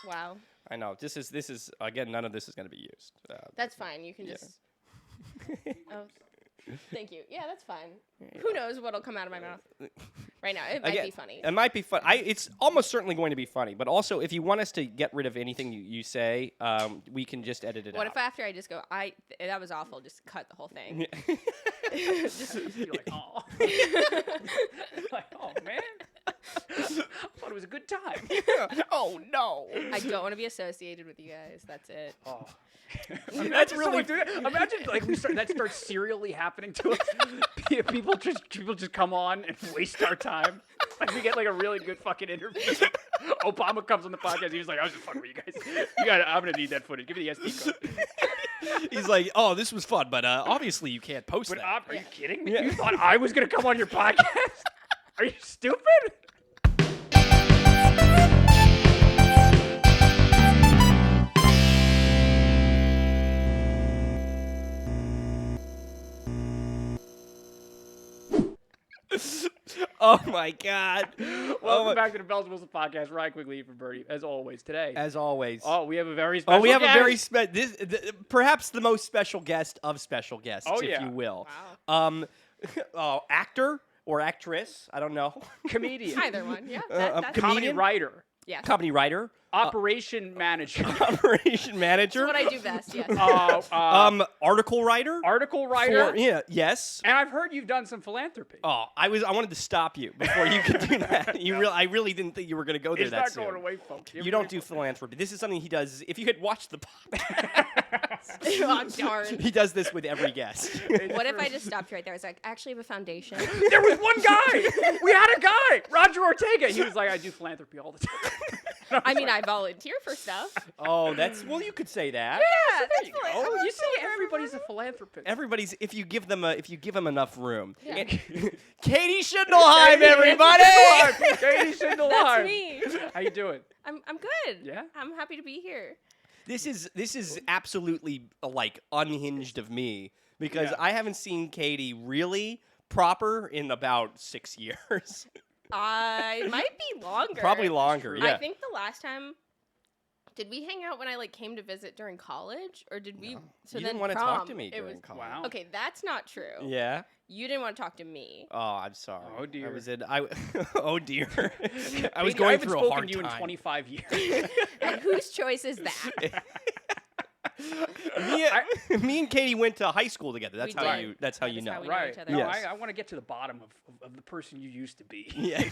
Wow. I know. This is again. None of this is going to be used. That's fine. You can just. Oh, thank you. Yeah, that's fine. Who knows what'll come out of my mouth right now? It might be funny. It might be fun. It's almost certainly going to be funny. But also, if you want us to get rid of anything you say, we can just edit it out. What if after I just go, that was awful, just cut the whole thing? Just you're like, oh. Like, oh, man. I thought it was a good time. Oh, no. I don't want to be associated with you guys. That's it. Oh. That's really... Imagine like that starts serially happening to us. People just come on and waste our time. Like we get like a really good fucking interview. Obama comes on the podcast. He was like, "I was just fucking with you guys. I'm gonna need that footage. Give me the SD card." He's like, "Oh, this was fun, but obviously you can't post But that." are you kidding me? Yeah. You thought I was gonna come on your podcast? Are you stupid? Oh my God! Welcome back to the Bells Wilson podcast. Ryan Quigley for Birdie, as always. Today, we have a very special. We have guest. a very perhaps the most special guest of special guests, if you will. Wow. Actor or actress? I don't know. Comedian. Either one. Yeah. Comedy That's comedian? writer. Yeah. Comedy writer. Operation manager. Operation manager. That's what I do best. Yes. Article writer. Article writer. Yes. And I've heard you've done some philanthropy. Oh, I wanted to stop you before you could do that. I really didn't think you were going to go there it's that not soon. going away, folks. You don't do philanthropy. This is something he does. If you had watched the podcast, Oh, darn. he does this with every guest. What if I just stopped you right there? I was like, I actually have a foundation. There was one guy. We had a guy, Roger Ortega. He was like, I do philanthropy all the time. I mean, I volunteer for stuff. Oh, you could say that. Yeah, that's Oh, you see, everybody's a philanthropist. Everybody's if you give them enough room. Yeah. And- Katie Schindelheim, everybody. Katie Schindelheim. That's me. How you doing? I'm good. Yeah? I'm happy to be here. This is absolutely like unhinged of me because Yeah. I haven't seen Katie really proper in about 6 years. I might be longer. Probably longer. Yeah. I think the last time. Did we hang out when I came to visit during college, or did we? No. So You then didn't want to prom, talk to me it during was, college. Wow. Okay, that's not true. Yeah. You didn't want to talk to me. Oh, I'm sorry. Oh, dear. Oh dear. I was Katie, going I haven't through a spoken hard to you time. in 25 years. And whose choice is that? Me and Katie went to high school together. That's We how did. you. That's how That you is know. how we Right. each other. No, Yes. I want to get to the bottom of the person you used to be. Yeah.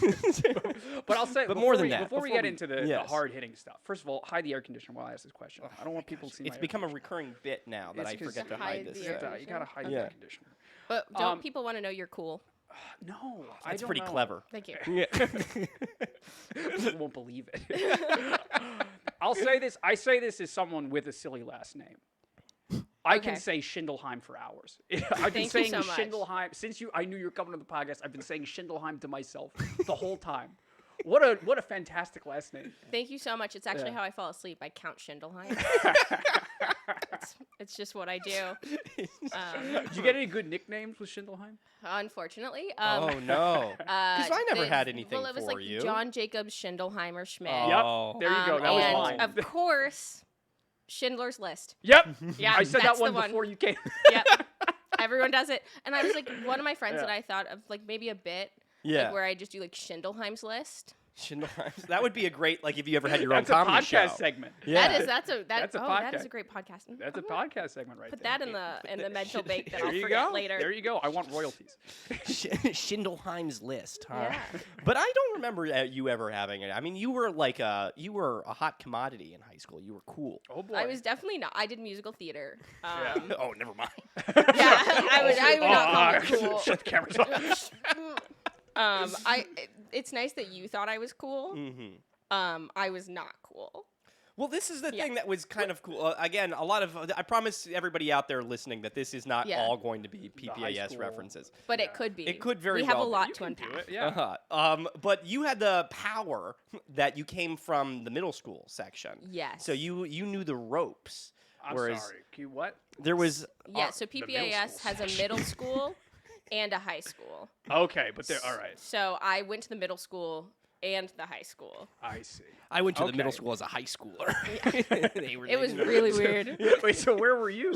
But I'll say, But before more than we, that, before we before get we- into the yes. hard-hitting stuff, first of all, hide the air conditioner while I ask this question. I don't want people to see It's my become a air recurring bit now that It's I 'cause forget to hide hide the this. air conditioner. You gotta hide the Yeah. air conditioner. But don't people want to know you're cool? No, I That's don't pretty know. clever. Thank you. Yeah. People won't believe it. I'll say this. I say this as someone with a silly last name. I can Okay. say Schindelheim for hours. I've been Thank you saying so much. Schindelheim since I knew you were coming on the podcast. I've been saying Schindelheim to myself the whole time. What a fantastic last name. Thank you so much. It's actually Yeah. how I fall asleep. I count Schindelheim. it's just what I do. Did you get any good nicknames with Schindelheim? Unfortunately. Oh no. Because I never they- had anything Well, it was for like you. John Jacob Schindelheimer Schmidt. Oh. Yep. There you go. That was and mine. Of course, Schindler's List. Yep. Yeah, I said that that's the one one. before you came. Yep. Everyone does it. And I was like, one of my friends Yeah. that I thought of like maybe a bit Yeah. like where I just do like Schindelheim's List. Schindelheim. That would be a great if you ever had your own That's a comedy podcast show. segment. Yeah. That's a That is podcast. a great podcast. That's a I'm gonna podcast segment right Put there. that in the mental bank that There I'll you forget go. later. There you go. I want royalties. Schindelheim's List, huh? Yeah. But I don't remember you ever having it. I mean, you were a hot commodity in high school. You were cool. Oh boy. I was definitely not. I did musical theater. Oh, never mind. Yeah, I would not call it cool. Shut the cameras off. It's nice that you thought I was cool. Mm-hmm. I was not cool. Well, this is the Yeah. thing that was kind of cool. Again, a lot of I promise everybody out there listening that this is not Yeah. all going to be high PPAS school. references. But Yeah. it could be. It could very We have well a be. lot You to can do unpack. it, yeah. But you had the power that you came from the middle school section. Yes. So you knew the ropes. I'm whereas sorry. Can you what? there was Yeah, so the middle PPAS school has a middle school and a high school. Okay, but they're all right. So I went to the middle school and the high school. I see. I went to the Okay. middle school as a high schooler. It was really weird. Wait, so where were you?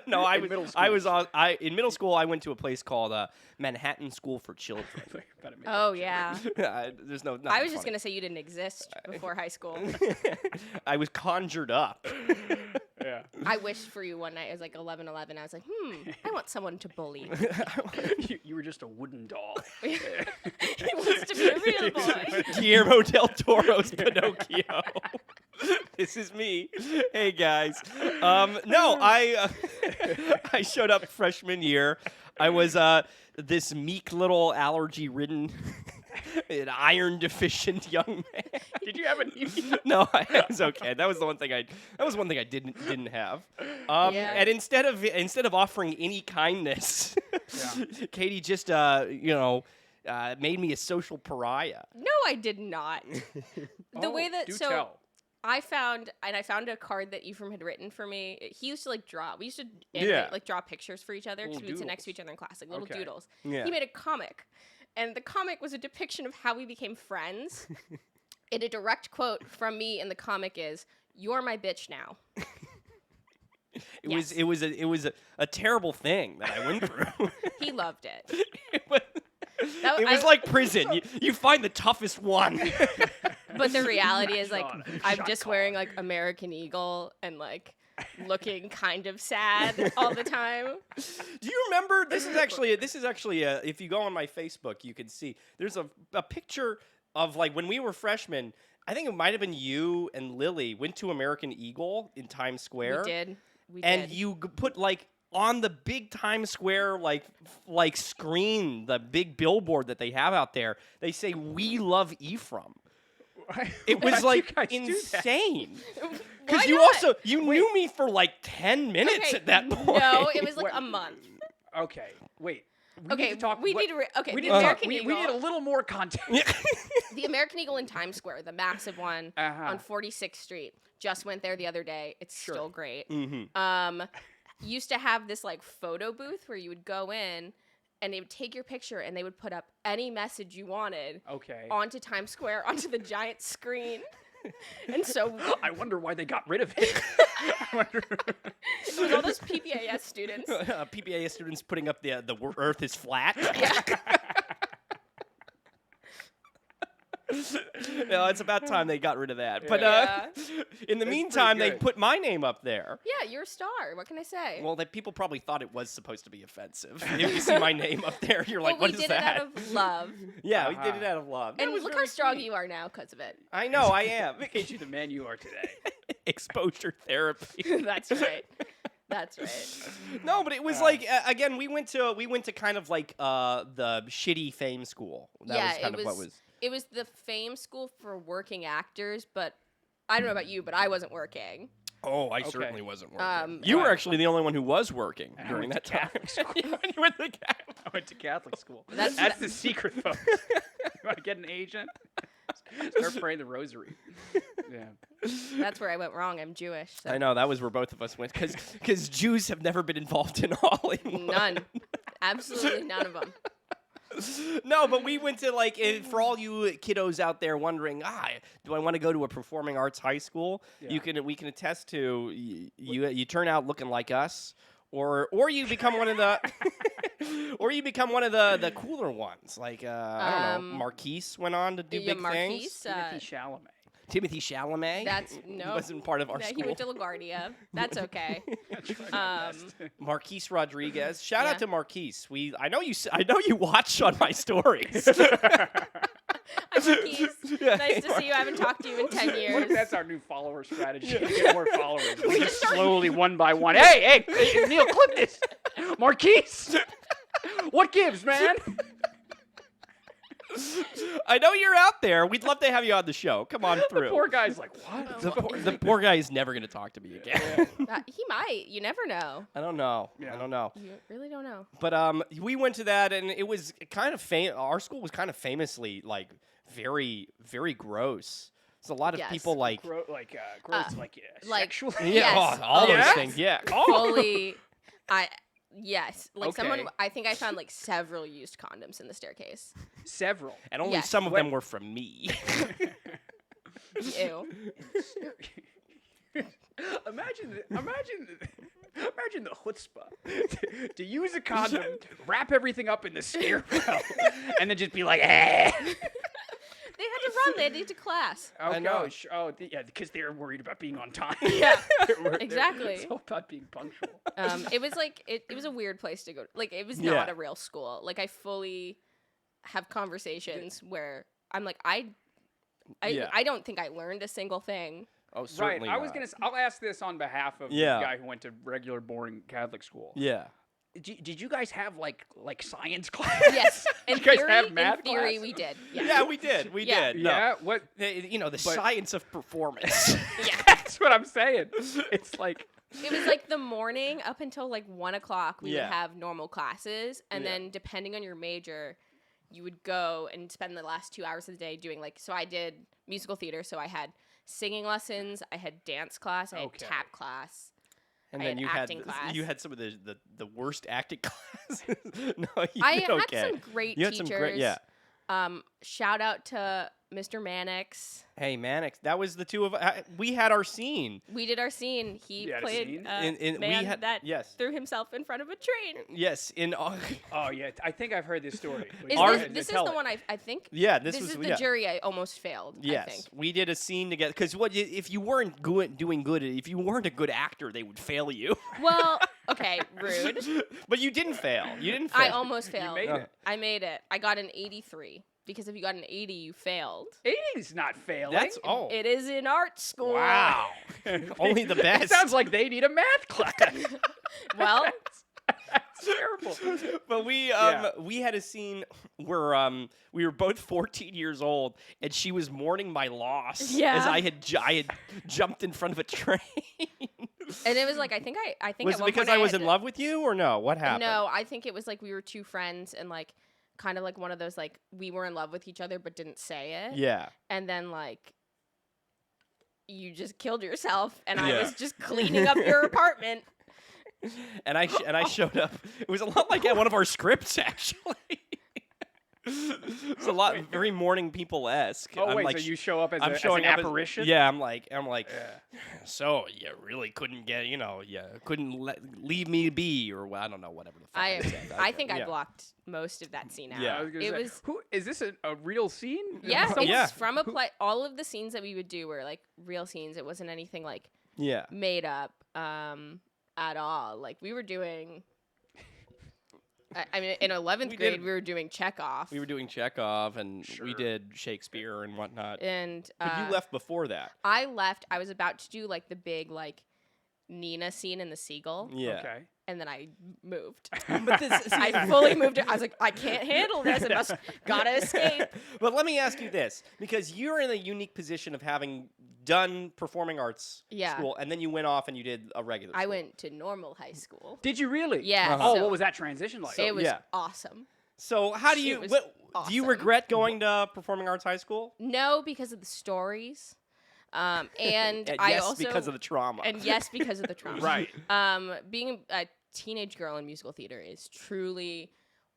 No, I In was. middle I school. was on. In middle school. I went to a place called Manhattan School for Children. Oh yeah. There's no. I was just gonna say you didn't exist before high school. I was conjured up. Yeah. I wished for you one night. It was like 11:11. I was like, I want someone to bully. You were just a wooden doll. He wants to be a real boy. Guillermo del Toro's Pinocchio. This is me. Hey guys. No, I showed up freshman year. I was this meek little allergy-ridden, an iron-deficient young man. Did you have anemia? No, I was okay. That was the one thing I. That was one thing I didn't have. Yeah. And instead of offering any kindness, Katie just made me a social pariah. No, I did not. The way that do so tell. I found a card that Ephraim had written for me. He used to like draw. We used to draw pictures for each other because Little we'd sit next to doodles. each other in class, like little Okay. doodles. Yeah. He made a comic, and the comic was a depiction of how we became friends. And a direct quote from me in the comic is, "You're my bitch now." It was a terrible thing that I went through. He loved it. It was like prison. You find the toughest one. But the reality is, like, Shot- I'm shot just caller. wearing like American Eagle and like looking kind of sad all the time. Do you remember? This is actually if you go on my Facebook, you can see there's a picture of like when we were freshmen. I think it might have been you and Lily went to American Eagle in Times Square. We and did. you put like on the big Times Square like screen, the big billboard that they have out there. They say "We love Ephraim." It was Why'd like you guys do that? insane. Why Because you not? also knew me for like 10 minutes Okay, at that point. No, it was like Wait. a month. Okay, wait. We Okay, need to talk. we what- need to okay, We the need to talk- American we Eagle. need a little more context. The American Eagle in Times Square, the massive one Uh-huh. on 46th Street. Just went there the other day. It's still great. Mm-hmm. Used to have this like photo booth where you would go in and they would take your picture and they would put up any message you wanted Okay. onto Times Square, onto the giant screen. And so I wonder why they got rid of it. I wonder. it was all those PPAS students. PPA students putting up the Earth is flat. No, it's about time they got rid of that. But Yeah. in the That's meantime, pretty they good. put my name up there. Yeah, you're a star. What can I say? Well, that people probably thought it was supposed to be offensive. If you see my name up there, you're like, well, "What we is did that?" it out of love. Yeah, we did Uh-huh. it out of love. And That was look really how strong sweet. you are now because of it. I know, I am. Made you the man you are today. Exposure therapy. That's right. That's right. No, but it was like again, we went to kind of like the shitty fame school. That was kind of what was. It was the fame school for working actors, but I don't know about you, but I wasn't working. Oh, I certainly wasn't working. Um, You were Right. actually the only one who was working I during went that to time. Catholic school. You went to Catholic. I went to Catholic school. That's- That's the secret, folks. You want to get an agent? Start praying the rosary. Yeah. That's where I went wrong. I'm Jewish. So. I know that was where both of us went because Jews have never been involved in Hollywood. None. Absolutely none of them. No, but we went to like for all you kiddos out there wondering, do I want to go to a performing arts high school? Yeah. We can attest to you turn out looking like us, or you become one of the the cooler ones. Like I don't know, Marquise went on to do Yeah, big Marquise. things. Timothy Chalamet. Timothy Chalamet. That's He no. wasn't part of our No, school. he went to LaGuardia. That's okay. Marquise Rodriguez. Shout Yeah. out to Marquise. I know you watch on my stories. I'm Marquise. Nice to see you. I haven't talked to you in 10 What if years. that's our new follower strategy? To get more followers. We just slowly, one by one. Hey, Neil, clip this. Marquise. What gives, man? I know you're out there. We'd love to have you on the show. Come on through. Poor guy's like, what? The poor guy is never going to talk to me again. He might. You never know. I don't know. Yeah. I don't know. You really don't know. But we went to that, and it was kind of our school was kind of famously like very, very gross. There's a lot of Yes. people like Gross, like- sexually. yeah, Yes. all Yes. those things. Yeah. Fully, Yes, like Okay. someone. I think I found like several used condoms in the staircase. Several. And only Yes. some of them were from me. Ew. Imagine the chutzpah to use a condom, wrap everything up in the stairwell, and then just be like, eh. They had to run. They had to get to class. Oh, I know. gosh. Yeah, because they're worried about being on time. Yeah, They're exactly. It's all about being punctual. It was like it was a weird place to go. Like it was Yeah. not a real school. Like I fully have conversations where I'm like Yeah. I don't think I learned a single thing. Oh, Right. certainly I was not. gonna. I'll ask this on behalf of Yeah. the guy who went to regular, boring Catholic school. Yeah. Did you guys have like science class? Yes, in Did you guys theory, have math in theory class? we did. Yes. Yeah, we did. We Yeah. did. No. Yeah. What? You know, the But- science of performance. Yeah. That's what I'm saying. It's like. It was like the morning up until like 1 o'clock. We Yeah. would have normal classes, and Yeah. then depending on your major, you would go and spend the last 2 hours of the day doing like. So I did musical theater, so I had singing lessons, I had dance class, I had Okay. tap class. And I then had you acting had class. you had some of the worst acting classes. No, you I did had okay. some great You had teachers. some great, yeah. Shout out to Mr. Mannix. Hey, Mannix, that was the two of we had our scene. We did our scene. He You had a played scene? a We man had- that yes. threw himself in front of a train. Yes, in Oh yeah, I think I've heard this story. Is Our- this is Tell the it. one I think. yeah, This was is the yeah. jury I almost failed. I think. Yes, we did a scene together because if you weren't doing good, if you weren't a good actor, they would fail you. Well, okay, rude. But you didn't fail. You didn't fail. I almost failed. made it. I made it. I got an 83 because if you got an 80, you failed. 80's not failing. That's It is in art school. wow. Only the best. It sounds like they need a math class. Well, That's terrible. But we Yeah. we had a scene where we were both 14 years old and she was mourning my loss Yeah. as I had jumped in front of a train. and it was like I think Was at it one because point I was had in love with you or no? What happened? No, I think it was like we were two friends and like kind of like one of those like we were in love with each other but didn't say it. Yeah. And then like you just killed yourself and I Yeah. was just cleaning up your apartment. And I showed up. It was a lot like one of our scripts actually. It's a lot very morning people esque. Oh wait, so you show up as, I'm as showing an up apparition? yeah, I'm like, Yeah. so you really couldn't get, couldn't leave me be, or I don't know, whatever the fuck I said. I think I yeah. blocked most of that scene out. Yeah. I was gonna It say, was who is this a real scene? yeah, Someone- it's Yeah. from a play. All of the scenes that we would do were like real scenes. It wasn't anything like Yeah. made up at all. Like we were doing. I mean, in 11th We grade, did- we were doing Chekhov. We were doing Chekhov and Sure. we did Shakespeare and whatnot. And But you left before that. I left. I was about to do like the big like Nina scene in the Seagull, Yeah. Okay. and then I moved. But this, I fully moved. I was like, I can't handle this. I must gotta escape. But let me ask you this, because you're in a unique position of having done performing arts Yeah. school, and then you went off and you did a regular I school. went to normal high school. Did you really? Yeah. Uh-huh. Oh, so what was that transition like? it was yeah. awesome. So how do It you was do you awesome. regret going to performing arts high school? No, because of the stories, and And I yes, also because of the trauma. and yes, because of the trauma. Right. Being a teenage girl in musical theater is truly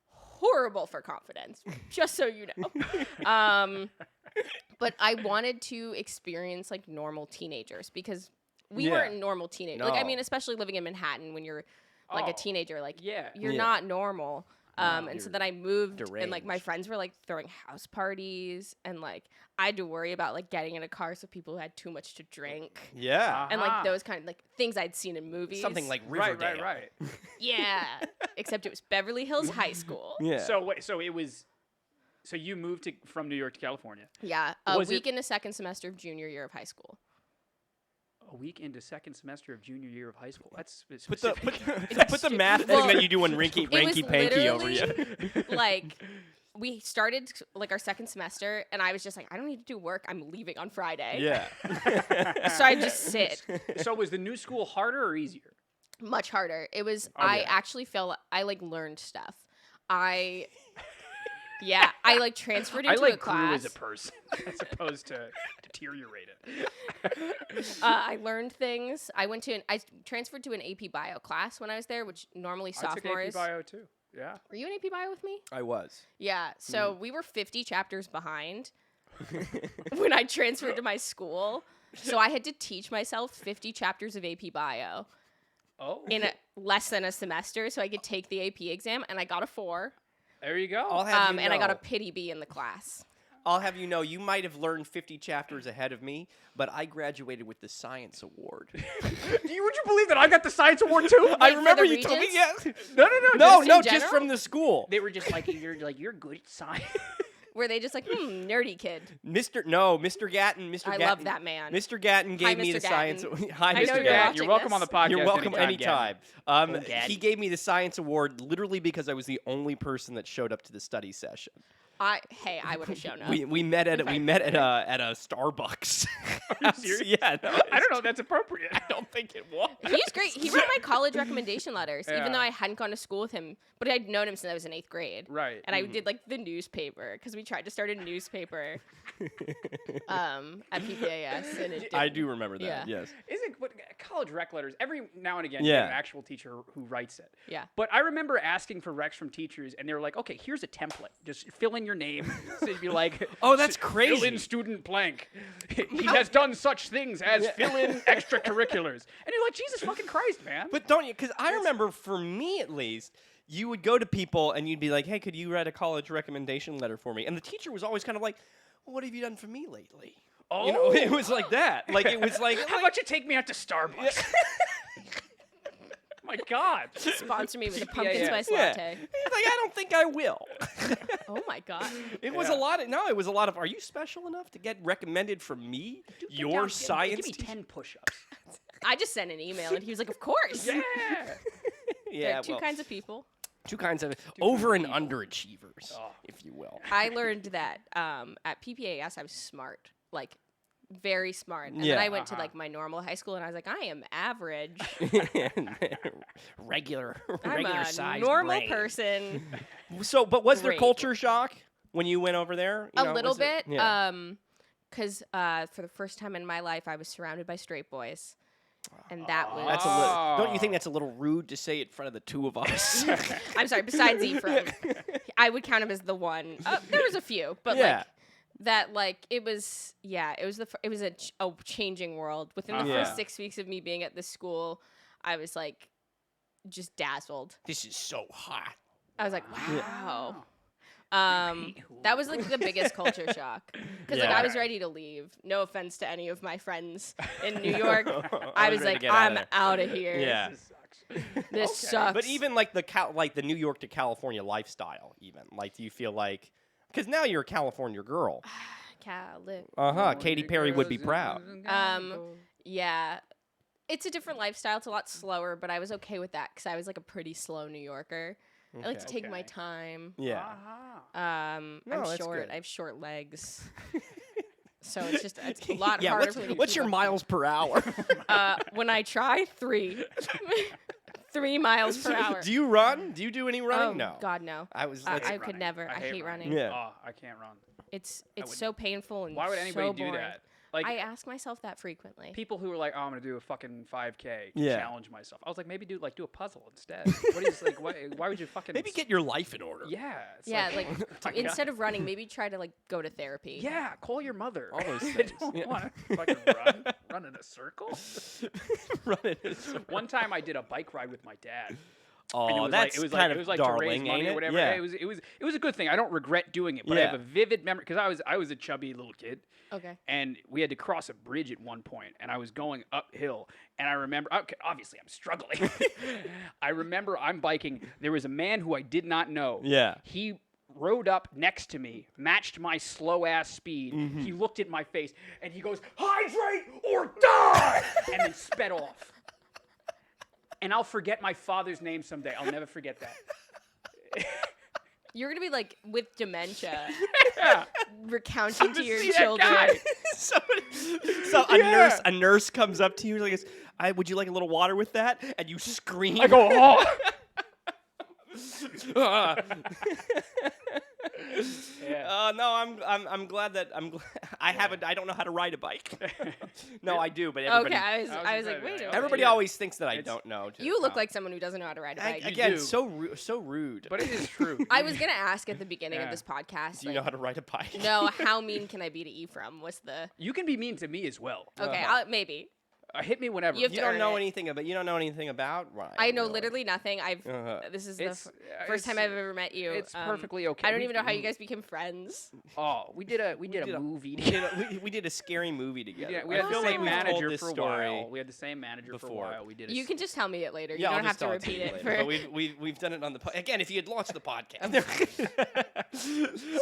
horrible for confidence. Just so you know. But I wanted to experience like normal teenagers because we Yeah. weren't normal teenagers. Like I No. mean, especially living in Manhattan when you're like Oh, a teenager, like yeah. you're Yeah. not normal. And so you're then I moved and like my deranged. friends were like throwing house parties and like I had to worry about like getting in a car so people who had too much to drink yeah. and like Ah. those kind of like things I'd seen in movies. Something like Right, Riverdale. right. Yeah. Except it was Beverly Hills High School. Yeah. So wait, so it was. So you moved from New York to California Yeah. A Was it- week in the second semester of junior year of high school. a week into second semester of junior year of high school. That's Put the specific. put the math Well, thing that you do in Rinky it was Panky over you. literally, like we started like our second semester and I was just like, I don't need to do work. I'm leaving on Friday. Yeah. So I just sit. So was the new school harder or easier? Much harder. It was Oh, I yeah. actually felt I like learned stuff. I Yeah, I like transferred I into like a grew class. as a person as opposed to deteriorated. I learned things. I transferred to an AP Bio class when I was there, which normally I took AP sophomores. Bio too. Yeah. Were you in AP Bio with me? I was. Yeah. So we were 50 chapters behind when I transferred to my school. So I had to teach myself 50 chapters of AP Bio Oh. in less than a semester, so I could take the AP exam, and I got a 4. There you go. I'll have you And I got a know- pity B in the class. I'll have you know, you might have learned 50 chapters ahead of me, but I graduated with the science award. Would you believe that I got the science award too? I for remember the you told me. Regents? Yeah. No. No, in just general? from the school. They were just like you're good at science. Were they just like, nerdy kid? Mr. Gatton. I love that man. Mr. Gatton gave me Mr. the science. Gatton. Hi, I know Mr. you're Gatton. watching You're welcome this. on the podcast. You're welcome anytime. anytime. Gatton. He gave me the science award literally because I was the only person that showed up to the study session. I would have shown up. We met at a Starbucks. Are you serious? Yeah, no, I don't know if that's appropriate. I don't think it was. He's great. He wrote my college recommendation letters, Yeah. even though I hadn't gone to school with him. But I'd known him since I was in 8th grade. Right. And I did like the newspaper because we tried to start a newspaper at PPAS. And it I didn't. do remember that. Yeah. Yes. Isn't but college rec letters every now and again? Yeah. You have an actual teacher who writes it. Yeah. But I remember asking for recs from teachers, and they were like, "Okay, here's a template. Just fill in your name." So you'd be like, Oh, that's Fill crazy. in student blank. He has done such things as fill in extracurriculars." And you're like, Jesus fucking Christ, man. But don't you? Because I remember, for me at least, you would go to people and you'd be like, "Hey, could you write a college recommendation letter for me?" And the teacher was always kind of like, "Well, what have you done for me lately?" Oh, You know, it was like that. Like it was like, how about you take me out to Starbucks? My God. Sponsor me with a pumpkin PPAS. spice yeah. latte. He's like, "I don't think I will." Oh my God. It was a lot of it was a lot of. Are you special enough to get recommended from me, Get your down, science Give me teacher? 10 push-ups. I just sent an email and he was like, of course. Yeah. There Yeah, are two well, kinds of people. two kinds of over and people. underachievers, Oh. if you will. I learned that at PPAS I was smart, like very smart. And Yeah. then I went to like my normal high school and I was like, I am average. regular I'm a size normal brain. person. So, but was there Great. culture shock when you went over there? You A know, little was it- bit. Yeah. Because for the first time in my life, I was surrounded by straight boys. And that was. That's a little. Don't you think that's a little rude to say in front of the two of us? I'm sorry, besides Ephraim. I would count him as the one. There was a few, but Yeah. like. That like it was it was a changing world within the Yeah. first 6 weeks of me being at this school. I was like just dazzled. This is so hot. I was like, wow. Right. That was like the biggest culture shock because like Yeah. I was ready to leave. No offense to any of my friends in New York. I was ready to like, get out of I'm there. out of here. Yeah. This sucks. This sucks. But even like the New York to California lifestyle, even like, do you feel like? Because now you're a California girl. Katy Perry would be proud. Yeah. It's a different lifestyle. It's a lot slower, but I was okay with that because I was like a pretty slow New Yorker. I like to take my Okay. time. Yeah. Uh-huh. I'm that's short. good. I have short legs. So it's a lot Yeah. harder for me to What's keep your up. miles per hour? When I try, 3. 3 miles per hour. Do you run? Do you do any running? Oh, no. God, no. I was. I let's- could running. never. I hate running. Yeah. Oh, I can't run. It's wouldn't. so painful and Why would anybody so do boring. that? Like I ask myself that frequently. people who are like, "Oh, I'm gonna do a fucking 5K, Yeah. challenge myself." I was like, maybe do a puzzle instead. What is like? Why would you fucking? Maybe get your life in order. Yeah. It's Yeah, like my instead of running, maybe try to like go to therapy. Yeah, call your mother. All those I things, don't yeah. want to fucking run in a circle. Running. One time I did a bike ride with my dad. Oh, And it was that's like, it was kind like, of it was like to raise darling, money ain't or it? whatever. Yeah. It was a good thing. I don't regret doing it, but I have Yeah. a vivid memory because I was a chubby little kid, Okay. and we had to cross a bridge at one point, and I was going uphill, and I remember, okay, obviously I'm struggling. I remember I'm biking. There was a man who I did not know. Yeah. He rode up next to me, matched my slow ass speed. Mm-hmm. He looked at my face, and he goes, "Hydrate or die," and then sped off. And I'll forget my father's name someday. I'll never forget that. You're gonna be like with dementia, Yeah. recounting to your See that children. guy? A nurse comes up to you and like, would you like a little water with that? And you scream. I go, "Oh." Yeah. No, I'm glad that I don't know how to ride a bike. No, I do, but everybody Okay, I was like, excited. wait a minute. everybody Yeah. always thinks that I It's- don't know. You look like someone who doesn't know how to ride a bike. Again, do. so rude. But it is true. I was gonna ask at the beginning of Yeah. this podcast. Do you know how to ride a bike? No, how mean can I be to Ephraim? Was the You can be mean to me as well. okay? Maybe Hit me whenever. You have You to don't earn know it. anything about Ryan. I know really. literally nothing. This is the first time I've ever met you. It's perfectly okay. I don't even know how you guys became friends. Oh, we did a movie. We did a scary movie together. Yeah, we I had feel the like same we've told manager this for a story while. We had the same manager for a before. while. We did. You can just tell me it later. You Yeah, don't I'll have just to tell it repeat you it. later. For... But we've done it on the again. If you had launched the podcast,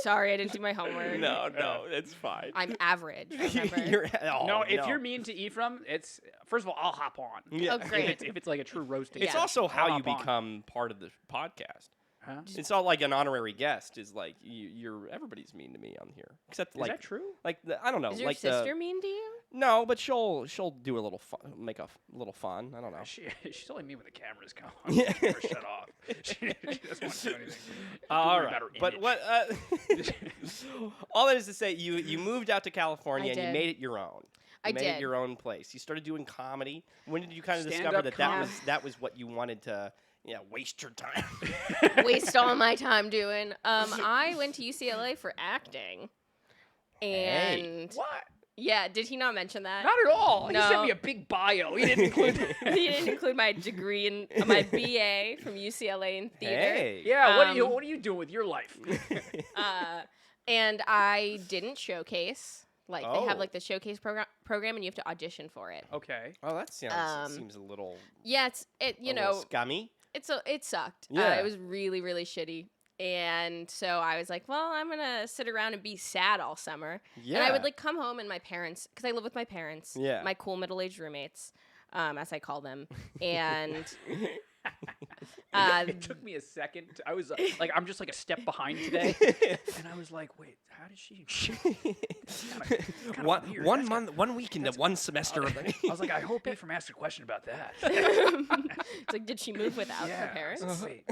Sorry, I didn't do my homework. no, it's fine. I'm average. Remember? No, if you're mean to Ephraim, it's first of all I'll hop on. Yeah. Oh, great. If it's like a true roasting. It's Yeah. also how I'll you hop on. become part of the podcast. Huh? It's all like an honorary guest. Is like you're everybody's mean to me on here, except Is like that true? I don't know, Is your like sister mean to you? no, but she'll do a little fun, make a little fun. I don't know. She's only me when the cameras go on. Yeah. Or shut off. She doesn't want to do anything. All worry right, about her but image. what? All that is to say, you moved out to California I and you did. made it your own. You I made did. it your own place. You started doing comedy. When did you kind of Stand-up discover comedy. that was what you wanted to waste your time? Waste all my time doing. I went to UCLA for acting, and What? yeah, did he not mention that? Not at all. No. He sent me a big bio. He didn't include that. He didn't include my degree in my BA from UCLA in theater. Hey. Yeah, Um, what are you doing with your life? And I didn't showcase. Like they have Oh. like the showcase program, and you have to audition for it. Okay. Oh, that Um, seems a little Yeah, it a little scummy. it sucked. Yeah. It was really really shitty. And so I was like, well, I'm gonna sit around and be sad all summer. Yeah. And I would like come home and my parents, because I live with my parents, Yeah. my cool middle-aged roommates, as I call them, and It took me a second. I was like, I'm just like a step behind today, and I was like, wait, how did she? weird. one week into one semester of the I was like, I hope Ephraim asked a question about that. it's like, did she move without her parents? Wait.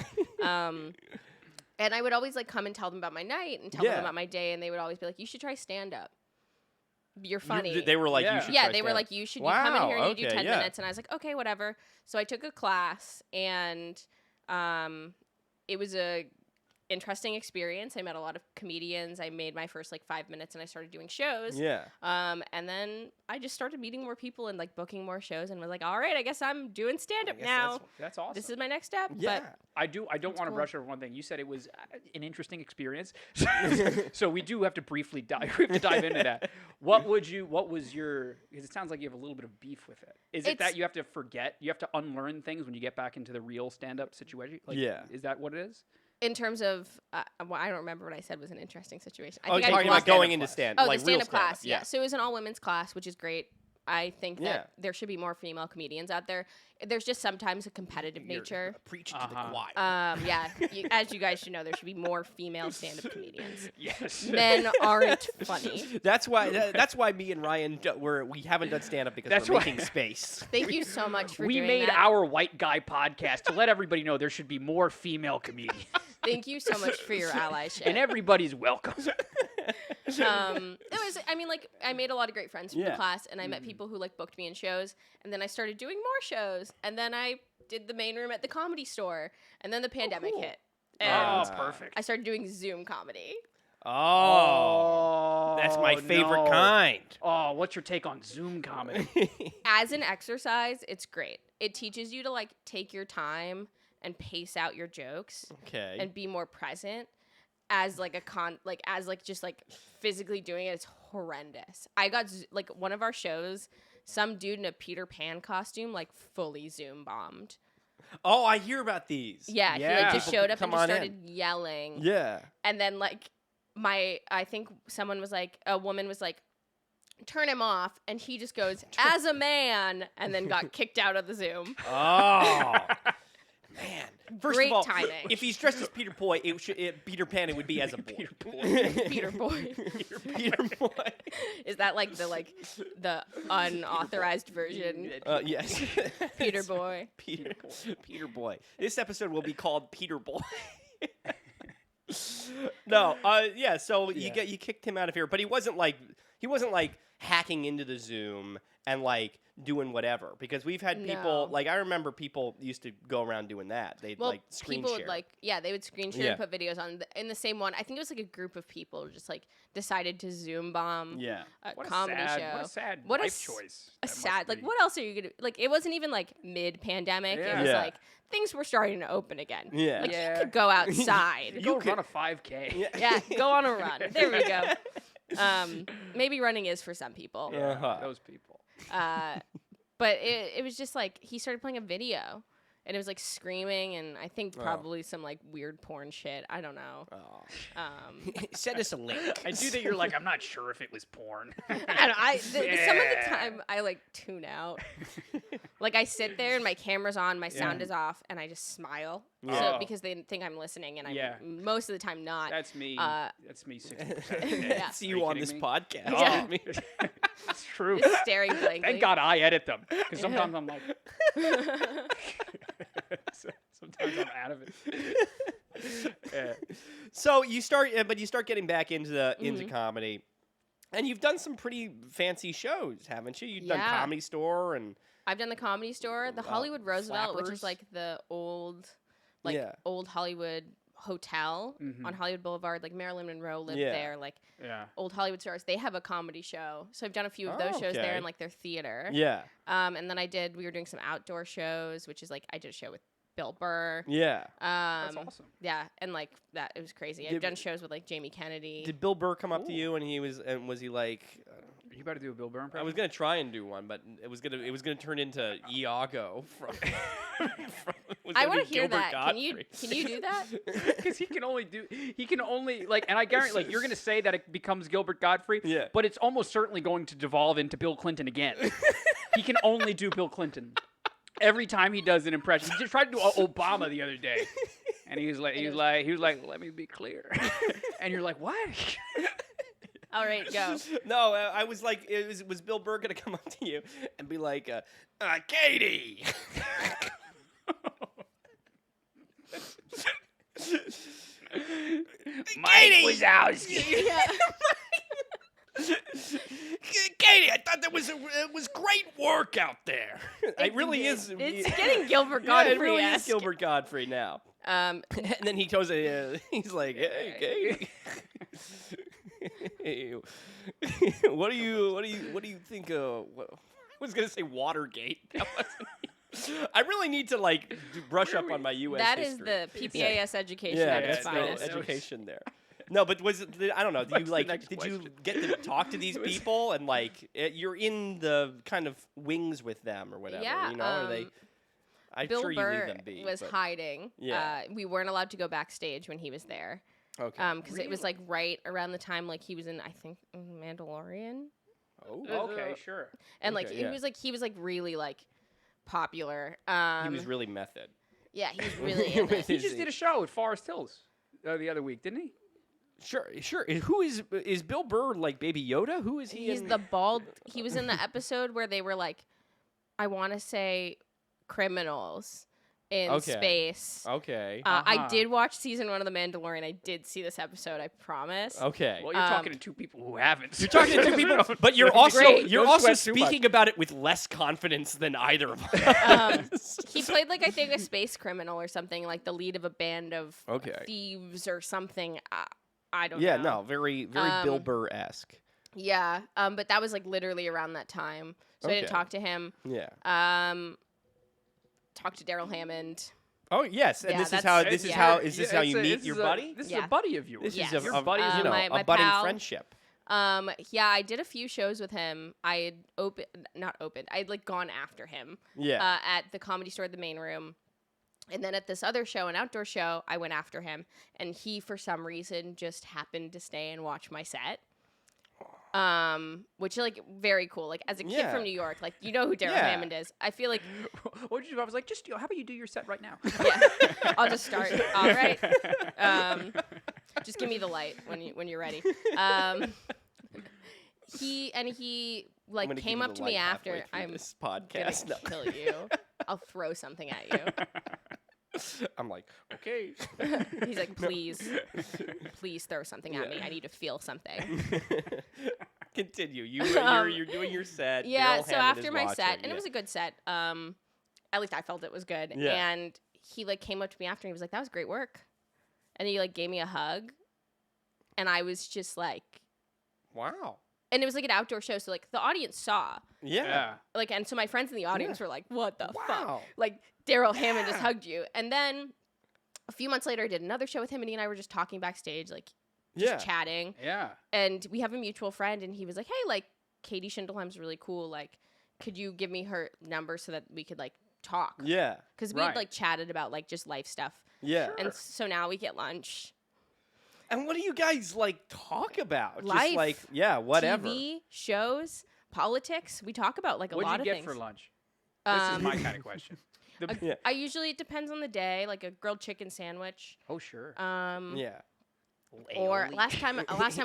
And I would always like come and tell them about my night and tell Yeah. them about my day, and they would always be like, "You should try stand up. You're funny." They were like, Yeah. you should Yeah, try they were stand-up. like, you come in here and you do okay, 10 yeah. minutes. And I was like, okay, whatever. So I took a class, and it was a interesting experience. I met a lot of comedians. I made my first like 5 minutes, and I started doing shows. Yeah. And then I just started meeting more people and like booking more shows, and was like, all right, I guess I'm doing stand up I guess now. That's awesome. This is my next step. Yeah. I don't want to cool. brush over one thing. You said it was an interesting experience, so we do have to briefly dive into that. What was your? Because it sounds like you have a little bit of beef with it. Is it It's- that you have to forget, you have to unlearn things when you get back into the real stand-up situation? Like, Yeah. Is that what it is? In terms of, well, I don't remember what I said was an interesting situation. I Oh, think you're I talking lost about going stand-up into class. stand. Oh, like the real stand-up class. stand-up, Yeah. So it was an all-women's class, which is great. I think that Yeah. there should be more female comedians out there. There's just sometimes a competitive nature. Preaching to the Uh-huh. choir. Yeah, as you guys should know, there should be more female stand-up comedians. Yes. Men aren't funny. That's why me and Ryan we haven't done stand up because That's we're why- making space. Thank you so much for We doing made that. our white guy podcast to let everybody know there should be more female comedians, Thank you so much for your allyship. and everybody's welcome. It was, I mean, like, I made a lot of great friends from the Yeah. class, and I met people who like booked me in shows, and then I started doing more shows, and then I did the main room at the Comedy Store, and then the pandemic cool. hit, Oh, and perfect. I started doing Zoom comedy. Oh, that's my favorite no. kind. Oh, what's your take on Zoom comedy? As an exercise, it's great. It teaches you to like take your time and pace out your jokes Okay. and be more present. As like just like physically doing it, it's horrendous. I got like one of our shows, some dude in a Peter Pan costume like fully Zoom bombed. Oh, I hear about these. Yeah, he Yeah. like just People showed up and come just on started yelling. Yeah. And then like I think a woman was like, turn him off, and he just goes, as a man, and then got kicked out of the Zoom. Oh. Man. First Great of all, timing. if he's dressed as Peter Boy, Peter Pan, it would be as a boy. Peter Boy. Peter Boy. Peter Boy. Is that like the unauthorized version? Yes. Peter Boy. Peter Boy. This episode will be called Peter Boy. No, yeah. So Yeah. you kicked him out of here, but he wasn't like hacking into the Zoom and like doing whatever, because we've had people No. like, I remember people used to go around doing that. They'd Well, like screen people share. would they would screen share Yeah. and put videos on in the same one. I think it was like a group of people who just like decided to Zoom bomb Yeah. a What comedy a sad, show. What a sad What a life s- choice. A that must sad like be. what else are you gonna like? It wasn't even like mid-pandemic. It Yeah. was Yeah. like things were starting to open again. Yeah. Like Yeah. you could go outside. You You go could- run a 5K. Yeah. Yeah, go on a run. There we go. Maybe running is for some people. Yeah, Uh-huh. those people. But it was just like he started playing a video, and it was like screaming, and I think Oh. probably some like weird porn shit. I don't know. Oh. Send Send us a link. I do think you're like, I'm not sure if it was porn. Some of the Yeah. time I like tune out. Like I sit there and my camera's on, my sound Yeah. is off, and I just smile. Yeah. So because they think I'm listening, and I'm Yeah. most of the time not. That's me. That's me 60% of the day. Yeah. See Are you you on kidding this me? podcast. Yeah. with me. It's true. Just staring blankly. Thank God I edit them, because sometimes I'm like, sometimes I'm out of it. Yeah. So you start getting back into Mm-hmm. comedy, and you've done some pretty fancy shows, haven't you? You've done Yeah. Comedy Store and I've done the Comedy Store, the Hollywood Roosevelt, which is Flappers. like the old, Yeah. old Hollywood hotel on Hollywood Boulevard. Like Marilyn Monroe lived Yeah. there. Like Yeah. old Hollywood stars, they have a comedy show. So I've done a few of those Oh, shows there okay. in like their theater. yeah, And then we were doing some outdoor shows, which is like I did a show with Bill Burr. yeah. That's awesome. Yeah, and like that, it was crazy. I've Did- done shows with like Jamie Kennedy. Did Bill Burr come up to Ooh. you and was he like? You better do a Bill Burr I impression. was gonna try and do one, but it was gonna turn into Iago from. I want to hear that. Can you do that? Because he can only like, and I guarantee, like, you're gonna say that it becomes Gilbert Godfrey, Yeah. but it's almost certainly going to devolve into Bill Clinton again. He can only do Bill Clinton every time he does an impression. He just tried to do Obama the other day, and he was like, let me be clear, and you're like, what? All right, go. No, I was like, was Bill Burr gonna come up to you and be like, Katie? Mike Wazowski. Yeah. Katie, I thought it was great work out there. It really is. It's getting Gilbert Yeah, it Godfrey. really is Gilbert Godfrey now. Um, And then he goes, he's like, hey, Katie. What do you think? I was gonna say Watergate. That wasn't- I really need to like brush up on my U.S. that is history. the PPAS education Yeah, at its that's the finest. education there. No, but was it? I don't know. Did you What's the like? next Did you question? get to talk to these people and like you're in the kind of wings with them or whatever? Yeah, You know, are they? I'm Bill sure you Burr leave them be. was but- hiding. Yeah. We weren't allowed to go backstage when he was there. Okay. Because it was like right around the time like he was in, I think, Mandalorian. Oh. Okay, sure. And like Okay, yeah. he was like really like popular. He was really method. Yeah, he was really in it. He just did a show at Forest Hills the other week, didn't he? Sure. Who is Bill Burr like Baby Yoda? Who is he? He's in? the bald. He was in the episode where they were like, I want to say, criminals in Okay. space. Okay. I Uh-huh. did watch season 1 of The Mandalorian. I did see this episode. I promise. Okay. Well, you're talking to two people who haven't. You're talking to two people, but you're Don't also Great. you're Don't also sweat too much. speaking about it with less confidence than either of us. He played like I think a space criminal or something, like the lead of a band of Okay. thieves or something. I don't Yeah, know. no, very Bill Burr-esque. Yeah, but that was like literally around that time, so I didn't Okay. talk to him. Yeah. Talked to Daryl Hammond. Oh yes, and Yeah, this is that's- how this is yeah. how is this how you meet this your is buddy? This is Yeah. a buddy of yours. This Yes. is Your a buddy is you know my a budding pal. friendship. Yeah, I did a few shows with him. I had I'd like gone after him. Yeah. At the Comedy Store, the main room. And then at this other show, an outdoor show, I went after him. And he, for some reason, just happened to stay and watch my set. Which is, like, very cool. Like, as a kid Yeah. from New York, like, you know who Daryl Yeah. Hammond is. I feel like, What did you do? I was like, just how about you do your set right now? yeah, I'll just start. All right. Just give me the light when you're ready. He I'm like gonna came give you up the to me light halfway after. through I'm this gonna podcast. No. kill you. I'll throw something at you. I'm like, okay. He's like, please throw something at me. I need to feel something. Continue. You're doing your set. Yeah. Daryl So Hammond after is my watching, set, and it was a good set. At least I felt it was good. Yeah. And he like came up to me after and he was like, that was great work. And he like gave me a hug. And I was just like, wow. and it was like an outdoor show. So like the audience saw, Yeah. like, and so my friends in the audience were like, what the fuck? Wow. Like Daryl Hammond just hugged you. And then a few months later, I did another show with him and he and I were just talking backstage, like just chatting. Yeah. And we have a mutual friend and he was like, hey, like Katie Schindelheim's really cool. Like, could you give me her number so that we could like talk? Yeah. Because we had like chatted about like just life stuff. Yeah. And so now we get lunch. And what do you guys like talk about? Life. Just like, yeah, whatever. TV, shows, politics. We talk about like a lot of things. What'd you get for lunch? This is my kind of question. I usually, it depends on the day, like a grilled chicken sandwich. Oh, sure. Yeah. Or last time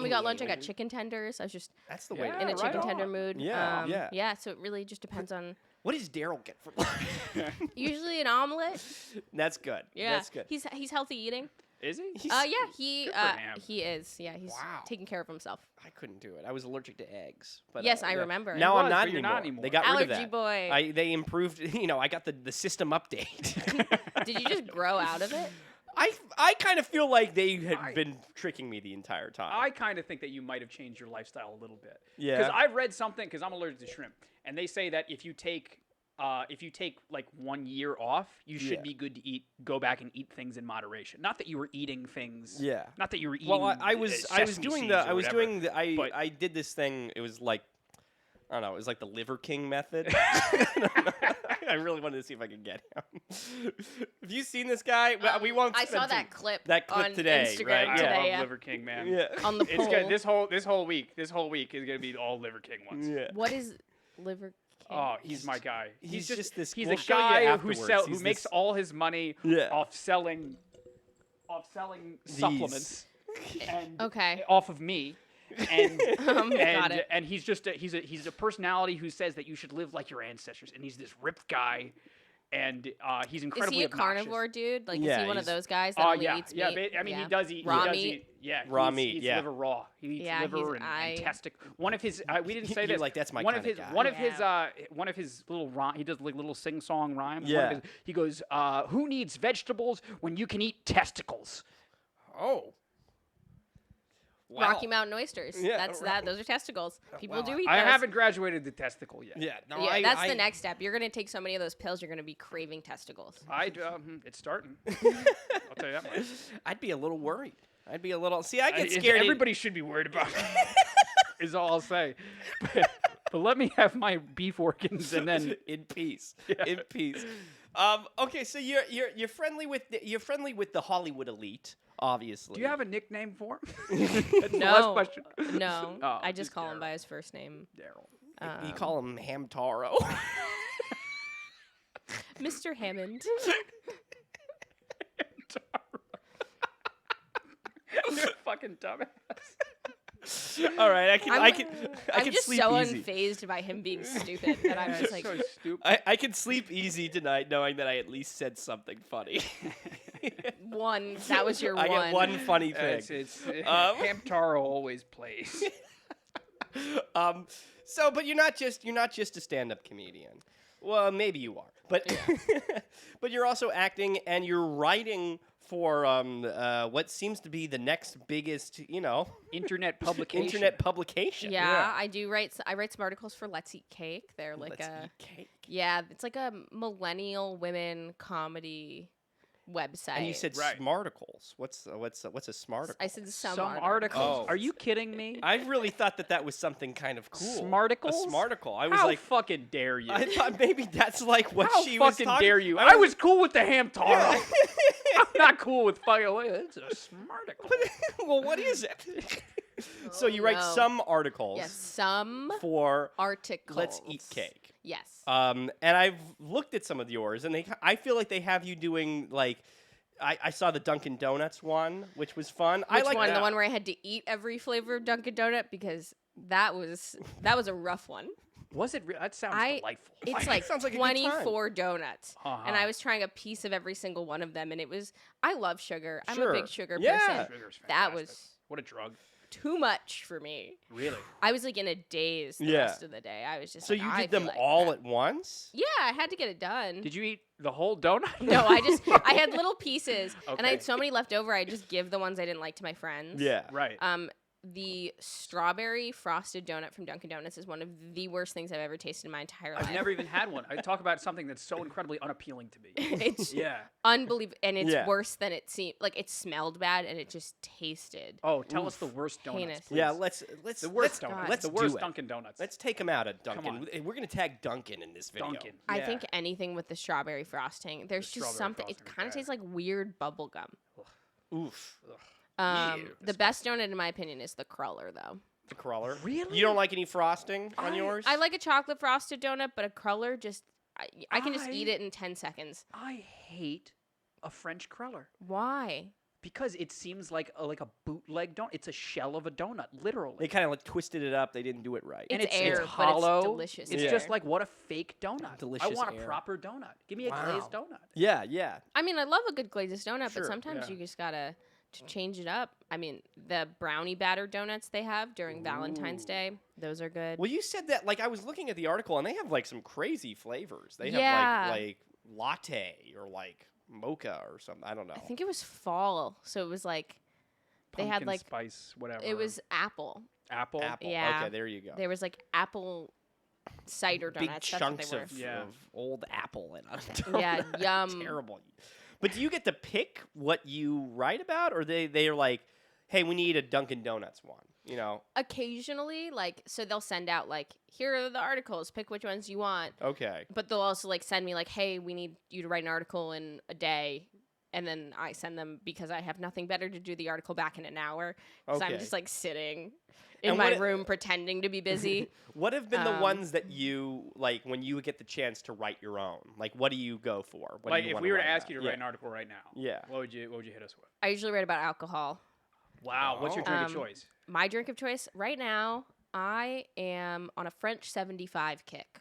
we got lunch, I got chicken tenders. I was just That's the way Yeah, to in a do it. chicken tender mood. Yeah, yeah. So it really just depends on. What does Daryl get for lunch? Usually an omelet. That's good. Yeah, That's good. He's healthy eating. Is he? Yeah, he Good for him. he is. Yeah, he's Wow. taking care of himself. I couldn't do it. I was allergic to eggs. But, Yes, I remember. Now You I'm was, not but you're anymore. not anymore. They got rid of Allergy that. boy. They improved. I got the system update. Did you just grow out of it? I kind of feel like they had been tricking me the entire time. I kind of think that you might have changed your lifestyle a little bit. Yeah. Because I've read something, because I'm allergic to shrimp, and they say that if you take like 1 year off, you should be good to go back and eat things in moderation. Not that you were eating things. Yeah. Not that you were eating. Well, I was doing but I did this thing. It was like, I don't know. It was like the Liver King method. I really wanted to see if I could get him. Have you seen this guy? We won't. I saw spend that clip. on today, Instagram, right? I Today, love yeah. Liver King, man. Yeah. On the It's poll. good. This whole week is gonna be all Liver King ones. Yeah. What is Liver King? Oh, he's my guy. He's just this. He's we'll a show you guy afterwards. who makes all his money Yeah. off selling supplements and Okay. off of me. And Got it. and he's a personality who says that you should live like your ancestors, and he's this ripped guy, and he's Is incredibly he a obnoxious. carnivore dude? Like, Yeah, is he one of he's- those guys that only Yeah, eats yeah. meat? I mean, he does eat raw he does meat. Eat, yeah, Raw he meat, eats yeah. liver raw. He eats Yeah, liver and testicle. One of his we didn't say You're this. like, that's my one of kinda his guy. one of his little rhyme. He does like little sing song rhymes. Yeah. He goes, "Who needs vegetables when you can eat testicles?" Oh. Wow. Rocky Mountain oysters. Yeah, That's right. that. Those are testicles. People Wow. do eat I those. haven't graduated the testicle yet. Yeah. No. Yeah, that's the next step. You're gonna take so many of those pills, you're gonna be craving testicles. It's starting. I'll tell you that much. I'd be a little worried. I'd be a little. See, I get scared. Everybody should be worried about it. Is all I'll say. But let me have my beef organs and then in peace. In peace. Okay, so you're friendly with the Hollywood elite, obviously. do you have a nickname for him? That's No. the last question. No, Oh, I just call him Daryl. by his first name, Daryl. You call him Hamtaro. Mr. Hammond. You're a fucking dumbass. All right, I I'm can just sleep so easy. unfazed by him being stupid that I'm just like, so stupid. I can sleep easy tonight knowing that I at least said something funny. one. That was your I one. get one funny thing. Hamtaro always plays. But you're not just a stand-up comedian. Well, maybe you are, but but you're also acting and you're writing for what seems to be the next biggest, Internet publication. internet publication. Yeah, I do write. I write some articles for Let's Eat Cake. They're like Let's a eat cake. yeah. It's like a millennial women comedy website. And you said Right. smarticles. What's a smarticle? I said some articles. Oh. Are you kidding me? I really thought that was something kind of cool. Smarticles? A smarticle. I was How like, fucking dare you? I thought maybe that's like what How she was fucking talking. dare you? I was cool with the Hamtaro. I'm not cool with fucking. It's a smarticle. Well, what is it? So you write no. some articles Yes, some for articles. Let's Eat Cake. Yes. And I've looked at some of yours, and I feel like they have you doing like. I saw the Dunkin' Donuts one, which was fun. I Which like one? that. The one where I had to eat every flavor of Dunkin' Donut because that was a rough one. Was it? That sounds delightful. It's It like sounds like a good time. 24 donuts. Uh-huh. And I was trying a piece of every single one of them. And it was, I love sugar. I'm a Sure. big sugar Yeah. person. Sugar's That fantastic. was What a drug. too much for me. Really? I was like in a daze the Yeah. rest of the day. I was just So like, you I did feel them like all crap. at once? Yeah, I had to get it done. Did you eat the whole donut? No, I had little pieces, and I Okay. had so many left over. I just give the ones I didn't like to my friends. Yeah. Right. The strawberry frosted donut from Dunkin' Donuts is one of the worst things I've ever tasted in my entire life. I've never even had one. I talk about something that's so incredibly unappealing to me. It's Yeah. unbelievable, and it's Yeah. worse than it seemed. Like it smelled bad, and it just tasted. Oh, tell us the worst donuts, Heinous. please. Yeah, let's The worst God. donuts. let's the do worst it. Dunkin' Donuts. Let's take them out of Dunkin'. on. We're gonna tag Dunkin' in this video. Dunkin'. I Yeah. think anything with the strawberry frosting. There's The just strawberry something. It frosting is kind of bad. tastes like weird bubble gum. Oof. Ew, The best donut, in my opinion, is the cruller, though. The cruller. Really? You don't like any frosting on yours? I like a chocolate frosted donut, but a cruller just I can just eat I- it in 10 seconds. I hate a French cruller Why? because it seems like a bootleg donut. It's a shell of a donut, literally. They kind of like twisted it up. They didn't do it right. and It's it's air, but it's hollow. delicious It's air. just like what a fake donut. I Delicious want a air. proper donut. Give me a Wow. glazed donut. Yeah, yeah. I mean, I love a good glazed donut, Sure, but sometimes yeah. you just gotta to change it up. I mean, the brownie batter donuts they have during Valentine's Ooh. Day, those are good. Well, you said that like I was looking at the article and they have like some crazy flavors. They Yeah. have like latte or like mocha or something. I don't know. I think it was fall, so it was like they had Pumpkin like spice, whatever. it was apple. apple. Apple. Yeah. Okay, there you go. There was like apple cider Big donuts. chunks That's what they were. Yeah. of old apple in it. Yeah, yum. Terrible. But do you get to pick what you write about, or they're like, hey, we need a Dunkin' Donuts one, you know? Occasionally, like, so they'll send out like, here are the articles, pick which ones you want. Okay. But they'll also like send me like, hey, we need you to write an article in a day. And then I send them because I have nothing better to do the article back in an hour. Because I'm Okay. just like sitting in And my what- room pretending to be busy. What have been the Um, ones that you like when you get the chance to write your own? Like, what do you go for? What do Like you if wanna we were to write ask about? you to Yeah. write an article right now, Yeah. what would you hit us with? I usually write about alcohol. Wow, what's your Oh. drink of Um, choice? My drink of choice right now, I am on a French 75 kick.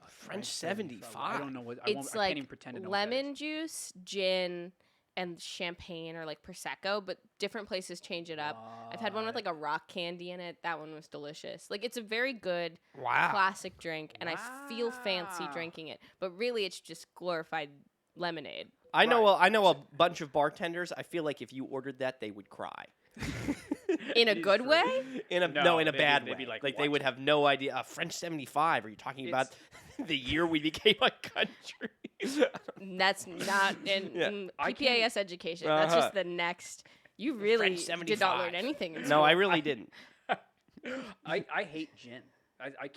French I 75. don't know what I, It's won't, I like can't even pretend to know lemon juice, gin, and champagne or like prosecco, but different places change it up. I've had one with like a rock candy in it. That one was delicious. Like it's a very good Wow. classic drink, and I feel fancy Wow. drinking it. But really, it's just glorified lemonade. I know a bunch of bartenders. I feel like if you ordered that, they would cry. In a It is good true. way? In a No, in a they'd be- bad they'd way. be like, they "What?" would have no idea. French 75. Are you talking about the year we became a country? That's not in Yeah. I PPAS education. That's Uh-huh. just the next. You really French did not learn 75. anything in no, school. I really didn't. I hate gin. I can't.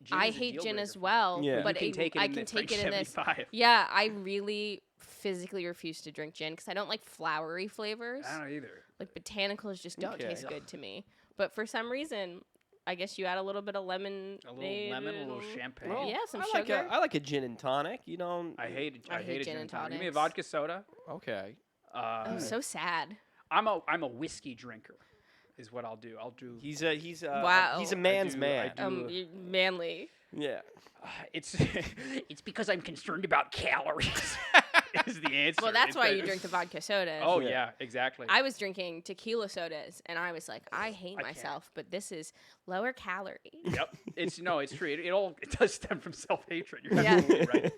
Gin I is a hate deal gin breaker as for me. well. Yeah. But you can take it I in can the take French it in this. 75. Yeah, I really physically refuse to drink gin because I don't like flowery flavors. I don't either. Like botanicals just don't Okay. taste good to me. But for some reason, I guess you add a little bit of lemon. A little lemon, a little champagne. Well, Yeah, some I like sugar. I like a gin and tonic. You know. I hate I a hate gin and tonic. Give me a tonics. vodka soda. Okay. Oh, so sad. I'm a whiskey drinker, is what I'll do. I'll do. He's a Wow. he's a man's I man. do. Manly. Yeah. It's it's because I'm concerned about calories. Is the answer. Well, that's It's why that- you drink the vodka sodas. Oh Yeah. yeah, exactly. I was drinking tequila sodas, and I was like, I hate I can't. myself, but this is lower calorie. Yep. It's true. It does stem from self hatred. You're Yeah. absolutely right.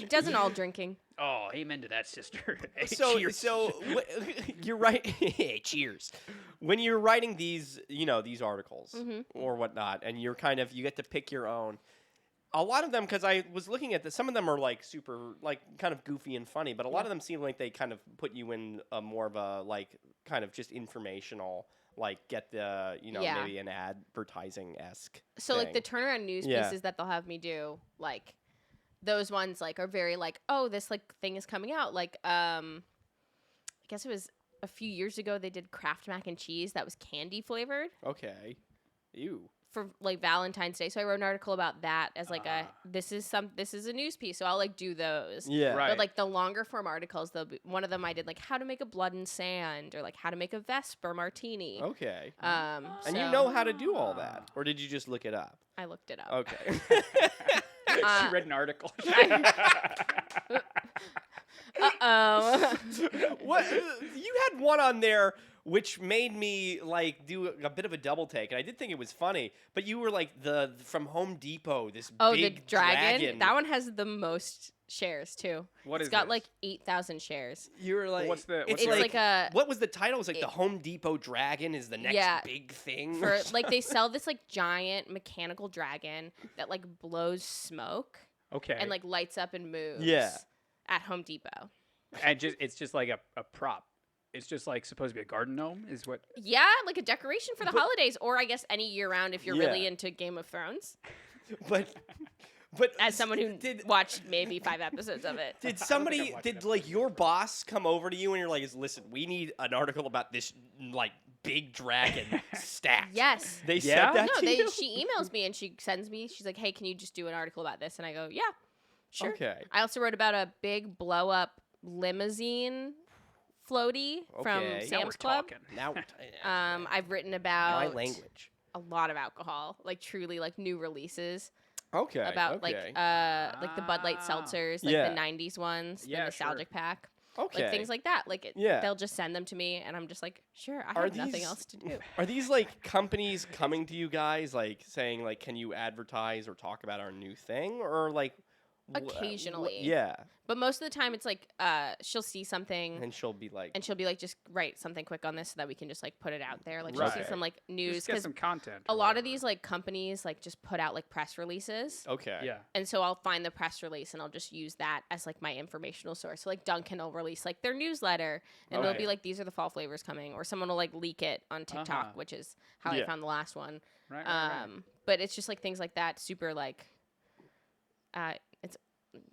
It doesn't all drinking. Oh, amen to that, sister. Hey, So cheers. you're right. Cheers. When you're writing these, these articles Mhm. or whatnot, and you get to pick your own. A lot of them, because I was looking at this, some of them are like super, like kind of goofy and funny, but a lot of them seem like they kind of put you in a more of a like kind of just informational, like get the Yeah. maybe an advertising esque. So like the turnaround news Yeah. pieces that they'll have me do, like those ones like are very like, oh, this like thing is coming out. Like I guess it was a few years ago they did Kraft mac and cheese that was candy flavored. Okay. Ew. for like Valentine's Day. So I wrote an article about that as like this is a news piece. So I'll like do those. Yeah. Right. But like the longer form articles, one of them I did like how to make a blood and sand or like how to make a Vesper martini. Okay. And And you know how to do all that, or did you just look it up? I looked it up. Okay. She read an article. What you had one on there which made me like do a bit of a double take, and I did think it was funny. But you were like the from Home Depot, this big the dragon. That one has the most shares too. What It's is got this? like 8,000 shares. You were like, What's the- it's It's like a what was the title? It was like the Home Depot dragon is the next Yeah. big thing. for like they sell this like giant mechanical dragon that like blows smoke Okay. and like lights up and moves. Yeah. At Home Depot. and it's just like a prop. It's just like supposed to be a garden gnome, is what? Yeah, like a decoration for the holidays, or I guess any year round if you're really Yeah. into Game of Thrones. but As someone who did watched maybe 5 episodes of it. did I've somebody watched did it. like your boss come over to you and you're like, listen, we need an article about this like big dragon stat. Yes. They Yeah? said that No, to you? she emails me and she sends me. She's like, "Hey, can you just do an article about this?" And I go, "Yeah, sure." Okay. I also wrote about a big blow up limousine floaty from Okay. Now Now we're Sam's Club. talking. Now I've written my about language. a lot of alcohol, like truly like new releases Okay. about okay. like the Bud Light seltzers, like Yeah. the 90s ones, Yeah, the nostalgic pack. okay. Like things like that. Like Yeah. they'll just send them to me and I'm just like, "Sure, I Are have nothing these- else to do." Are these like companies coming to you guys like saying like, can you advertise or talk about our new thing, or like Occasionally. yeah, But most of the time it's like she'll see something and she'll be like, and she'll be like, "Just write something quick on this so that we can just like put it out there." Like she'll see Right. some like news Just get because some content. a or lot of whatever. these like companies like just put out like press releases. okay, Yeah. And so I'll find the press release and I'll just use that as like my informational source. So like Dunkin' will release like their newsletter and they'll be Okay. like, "These are the fall flavors coming," or someone will like leak it on TikTok, Uh-huh. which is how Yeah. I found the last one. Right. But it's just like things like that, super like, it's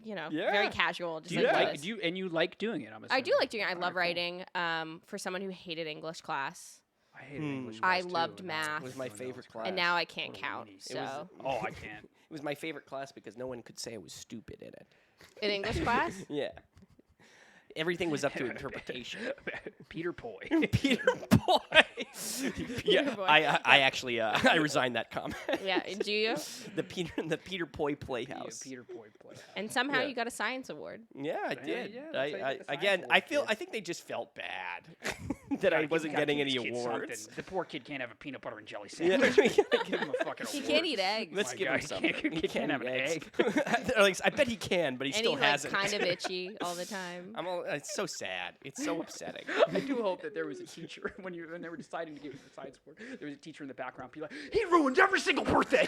Yeah. very casual. Just Do you like like? this. Do you and you like doing it? I'm assuming. I do like doing it. I love Alright, cool. writing. For someone who hated English class, I hated English. I class, too, loved and now- math. It was my now favorite it's class. great. and now I can't What a count. weenie. It was- So Oh, I can't. It was my favorite class because no one could say I was stupid in it. in English class, Yeah, everything was up to interpretation. Peter Poy. Peter Boy. Yeah, Boy. I actually I resigned that comment. yeah. Do you? the Peter Boy Playhouse. Peter Poy play. And somehow Yeah. you got a science award. Yeah, I did. yeah, that's how you get the Again, science I awards, think they just felt bad that I wasn't getting any awards. The poor kid can't have a peanut butter and jelly Yeah, sandwich. we gotta Give him a fucking He award. can't eat eggs. Let's My give God, him he something. can't- he can't have an egg. They're like, I bet he can, but he and still he's like hasn't. kind of itchy all the time. It's so sad. It's so upsetting. I do hope that there was a teacher when they were deciding to give you the science award. There was a teacher in the background. Be like, he ruined every single birthday.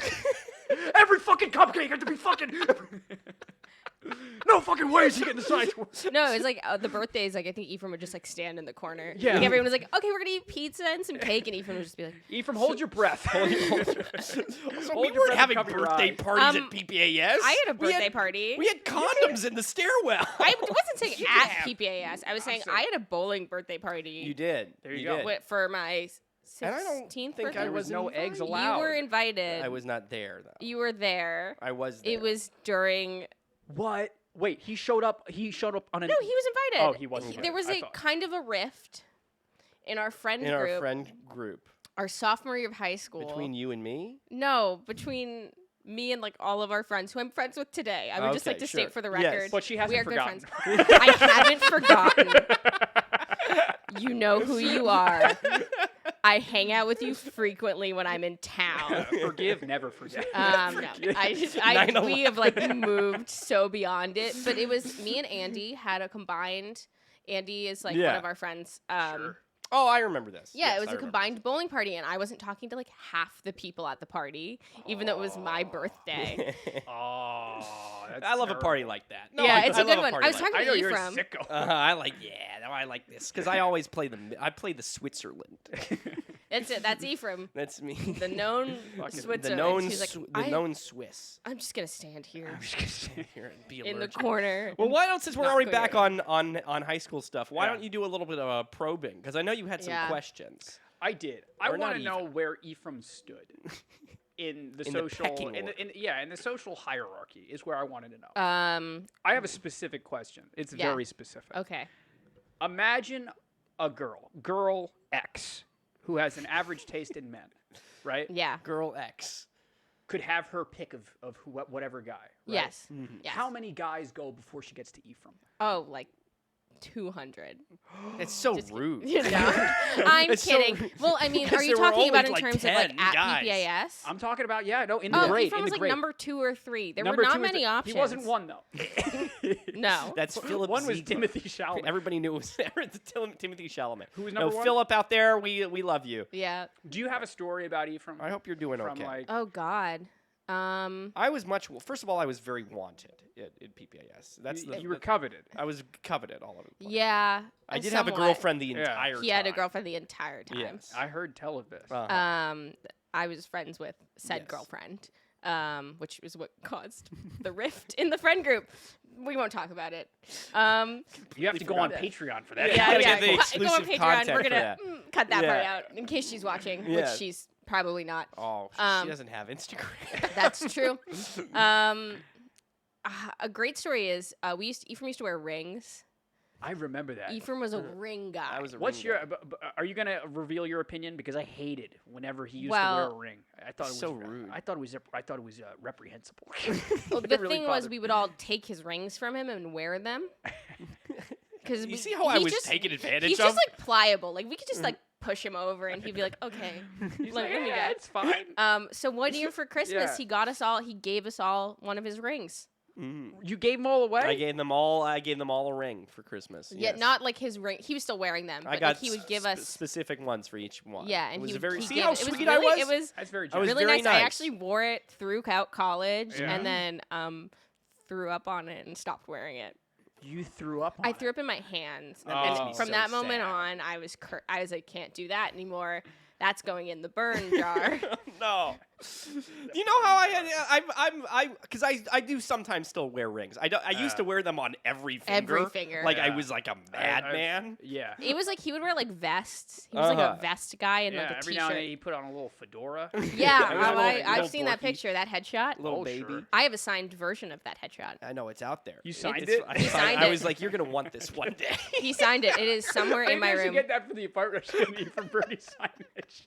Every fucking cupcake had to be fucking. No fucking way is he getting the science award. No, it was like the birthdays. Like I think Ephraim would just like stand in the corner. Yeah. Like everyone was like, "Okay, we're gonna eat pizza and some cake," and Ephraim would just be like, Ephraim, hold your breath. So we Hold your weren't breath having and cover your birthday eyes. parties Um, at PPAS. "I had a We birthday party." We had condoms in the stairwell. I wasn't saying You at have- PPAS. I was saying saying- I had a bowling birthday party. You did. There you go. did. For my And I don't 16th think I birthday. There was no eggs invited. allowed. You were invited. I was not there though. You were there. I was there. It was during. What? Wait, he showed up. He showed up on an. No, he was invited. Oh, he was invited. There was I a thought- kind of a rift in our friend in group. our friend group Our sophomore year of high school. between you and me. No, between me and like all of our friends who I'm friends with today. I would just like Okay, to sure. state for the Yes. record. But she hasn't we are forgotten. good friends. I haven't forgotten. You know who you are. I hang out with you frequently when I'm in town. Forgive, never forget. No, I 9/11. we have like moved so beyond it. But it was me and Andy had a combined. Andy is like one Yeah. of our friends. Sure. Oh, I remember this. Yeah, Yes, it was I a remember combined bowling party, and I wasn't talking to like half the people at the party, even though it was my birthday. this. Oh, that's I love a terrible. party like that. No, Yeah, I- it's I a love good one. party I was like talking I know to you're a Ephraim. sicko. I like, no, I like this because I always play the Switzerland. That's it. That's Ephraim, That's me. the known Fucking- Switzerland. the known, He's like, the known Swiss. I'm just gonna stand here I'm just gonna say- Here and be in the allergic. corner. Well, why don't, since we're Not already clear. back on high school stuff, why Yeah. don't you do a little bit of probing? Because I know you had some Yeah. questions. I did. I Or not want to know even. where Ephraim stood. in the In the social pecking in the, order. in the social hierarchy is where I wanted to know. I have a specific question. It's yeah. very specific. Okay. Imagine a girl X, who has an average taste in men, right? Yeah. Girl X. Could have her pick of whatever guy. Right? Yes. Mm-hmm. Yes. How many guys go before she gets to Ephraim? Oh, like 200. It's so Just rude. You know? I'm It's so kidding. rude. Well, I mean, Because are you there were talking about only, in like, terms of like 10 at guys. PPAS? I'm talking about in the Oh, grade. Ephraim in was the like grade. number 2 or 3. There Number were not 2 or many 3. options. He wasn't one though. No. That's Philip. One was Ziegler. Timothy Chalamet. Everybody knew it was Timothy Chalamet. Who was No, number one? Philip out there, we love you. Yeah. Do you have a story about Ephraim? I hope you're doing from okay. like Oh God. I was first of all, I was very wanted at PPAS. That's you were coveted. I was coveted all over the place. Yeah. I did have a somewhat. girlfriend the Yeah. entire time. He had a girlfriend the entire time. Yes. I heard tell of this. I was friends with said Yes. girlfriend, which was what caused the rift in the friend group. We won't talk about it. You have to go on forgot. Patreon for that. Yeah, gotta yeah. get the Go on exclusive Patreon. content We're for gonna that. cut that part Yeah. out in case she's watching, Yeah. which she's probably not. Oh, she Um, doesn't have Instagram. That's true. A great story is Ephraim used to wear rings. I remember that. Ephraim was a ring guy. I was a What's ring your? guy. Are you gonna reveal your opinion? Because I hated whenever he used to Well, wear a ring. I thought it was so rude. I thought it was reprehensible. Well, It the really thing was, bothered we me. would all take his rings from him and wear them. Because You see how I was taking advantage He's of? just like pliable. Like we could just like push him over, and he'd be like, "Okay, He's let like, me yeah, go." it's fine. So one year for Christmas, Yeah. he gave us all one of his rings. You gave them all away. I gave them all a ring for Christmas. Yet yes. not like his ring. He was still wearing them, I but got like he would give us. specific ones for each one. Yeah, it and was he a would very he see gave, how it was sweet really, I was. It was That's very I was generous. really very nice. I nice. actually wore it throughout college, Yeah. and then threw up on it and stopped wearing it. You threw up on I threw up in my hands, That makes and me from so that moment sad. on, I was like, can't do that anymore. That's going in the burn jar. No. You know how because I do sometimes still wear rings. I used to wear them on every finger. Every finger. Like I Yeah. was like a madman. Yeah. It was like he would wear like vests. He was like a Uh-huh. vest guy and Yeah, like a every now and then t-shirt. he put on a little fedora. Yeah, I was a little I've seen that dorky. picture, that headshot. Little Oh, baby. sure. I have a signed version of that headshot. I know it's out there. You signed It's- it? He signed I it. was like, you're gonna want this one day. He signed it. It is somewhere in my Maybe I should room. get that for the apartment. I should need from Bernie's signage.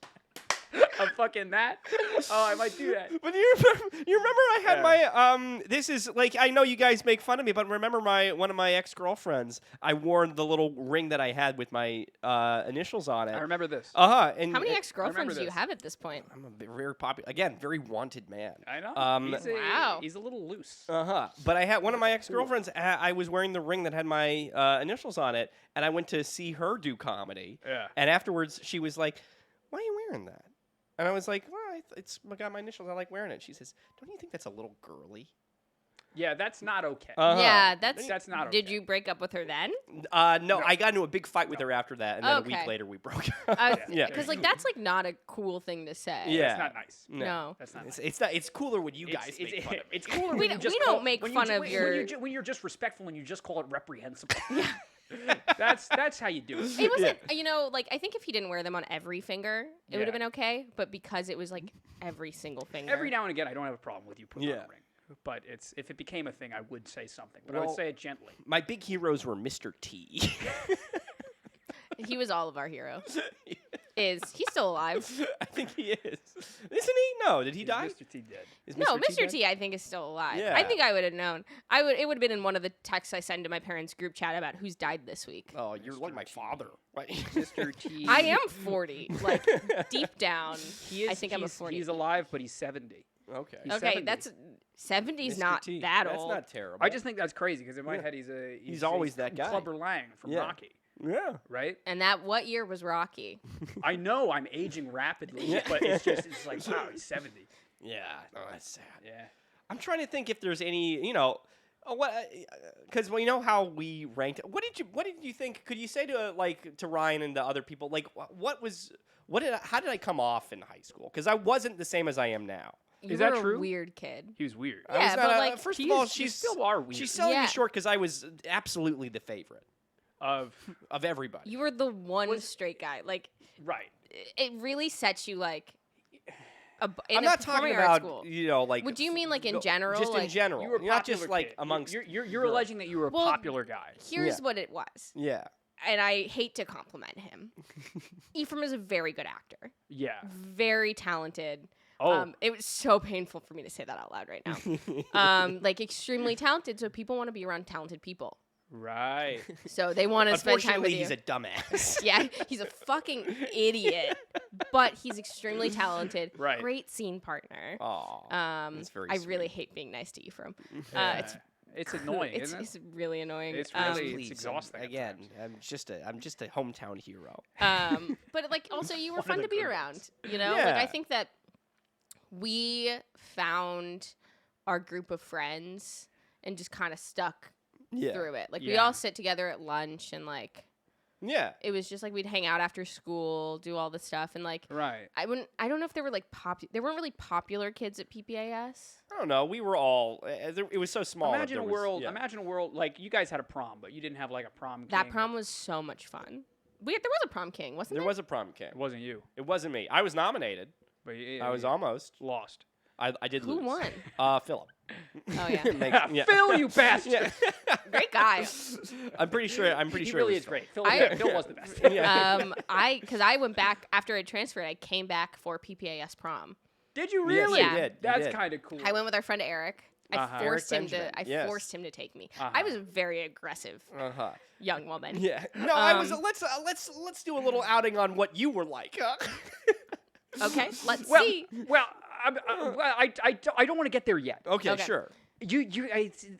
Of fucking that. Oh, I might do that. But you remember I had Yeah. my this is like I know you guys make fun of me, but remember one of my ex-girlfriends, I wore the little ring that I had with my initials on I it. remember this. And How many it- ex-girlfriends do you this. have at this point? I'm a very popular, again, very wanted man. I know. Wow. He's a little loose. But I had one of my ex-girlfriends. I was wearing the ring that had my initials on it, and I went to see her do comedy. Yeah. And afterwards, she was like, "Why are you wearing that?" And I was like, "Well, it's got my initials. I like wearing it." She says, "Don't you think that's a little girly?" Yeah, that's not okay. Yeah, that's not Did okay. you break up with her then? No, I got into a big fight with her after that, and then a week Okay. later we broke up. Yeah. Because like that's like not a cool thing to say. Yeah. That's not nice. No. That's not nice. It's not. It's cooler when you guys make fun of me. It's cooler We when don't- you just we don't call- make when fun you, of when your- you when you're just respectful and you just call it reprehensible. Yeah. That's how you do it. It wasn't, like I think if he didn't wear them on every finger, it would have Yeah. been okay. But because it was like every single finger. Every now and again, I don't have a problem with you putting on Yeah. a ring. But if it became a thing, I would say something. But I Well- would say it gently. My big heroes were Mr. T. He was all of our heroes. He's still alive? I think he is. Isn't he? No, did he die? Mr. T dead. Is No, Mr. dead? T, I think is still alive. Yeah. I think I would have known. It would have been in one of the texts I send to my parents' group chat about who's died this week. Oh, you're like my father. Right? Mr. T. I am 40. Like deep down, He is, I think I'm a he's- 40. He's alive, but he's 70. Okay. He's Okay, 70. that's 70's Mr. not T. that That's old. not terrible. I just think that's crazy because in my Yeah. head he's always that guy. Clubber Lang from Yeah. Rocky, Yeah. right? And what year was Rocky? I know I'm aging rapidly, Yeah. but it's like wow, he's 70. Yeah. Oh, that's sad. Yeah. I'm trying to think if there's any, because you know how we ranked. What did you think? Could you say to Ryan and the other people, like, how did I come off in high school? Because I wasn't the same as I am now. You Is that were true? a weird kid. He was weird. I was Yeah, not but, like, first of He all, is- you she's still are weird. She's selling Yeah. me short because I was absolutely the favorite Of of everybody. You were the one straight guy. Like right. it really sets you like in I'm a not talking performing arts about school. like. Would you mean like in no, general? Just in like, general. You were a not just popular like kid. amongst. You're girls. alleging that you were a Well, popular guy. Here's Yeah. what it was, Yeah. and I hate to compliment him. Ephraim is a very good actor, Yeah. very talented. Oh. It was so painful for me to say that out loud right now. Like extremely talented, so people want to be around talented people. Right. So they want to spend time with Unfortunately, you. he's a dumbass. Yeah, he's a fucking idiot, but he's extremely talented. Right. Great scene partner. Aw. that's very I really sweet. hate being nice to Ephraim. Yeah. It's It's annoying, it's, isn't it? it's really annoying. It's really- Please, exhausting at Again, times. I'm just a hometown hero. But like also you were One of fun the to be good around. ones. You know, like I Yeah. think that we found our group of friends and just kind of stuck Yeah. through it. Like we Yeah. all sit together at lunch and like Yeah. it was just like we'd hang out after school, do all the stuff, and like Right. I don't know if there were like there weren't really popular kids at PPAS. I don't know. We were all. It was so small. that Imagine a there was- world. yeah. Imagine a world like you guys had a prom, but you didn't have like a prom. That king. prom was so much fun. There was a prom king, wasn't There there? was a prom king. It wasn't you, It wasn't me. I was nominated. but I was almost. lost. I did Who lose. won? Philip. Oh yeah, Yeah. Phil, you bastard! great guy. I'm pretty sure. He it really was is great. Phil, I- Phil was the best. Yeah. Because I went back after I transferred. I came back for PPAS prom. Did you Yes, really? you did. You That's did. kind of cool. I went with our friend Eric. I Uh-huh. forced Eric him Benjamin, to. I yes. forced him to take me. Uh-huh. I was a very aggressive Uh-huh. young woman. Yeah. No, I was. Um, Let's do a little outing on what you were like. Okay, let's well, see. well, I don't want to get there yet. Okay, Okay. sure.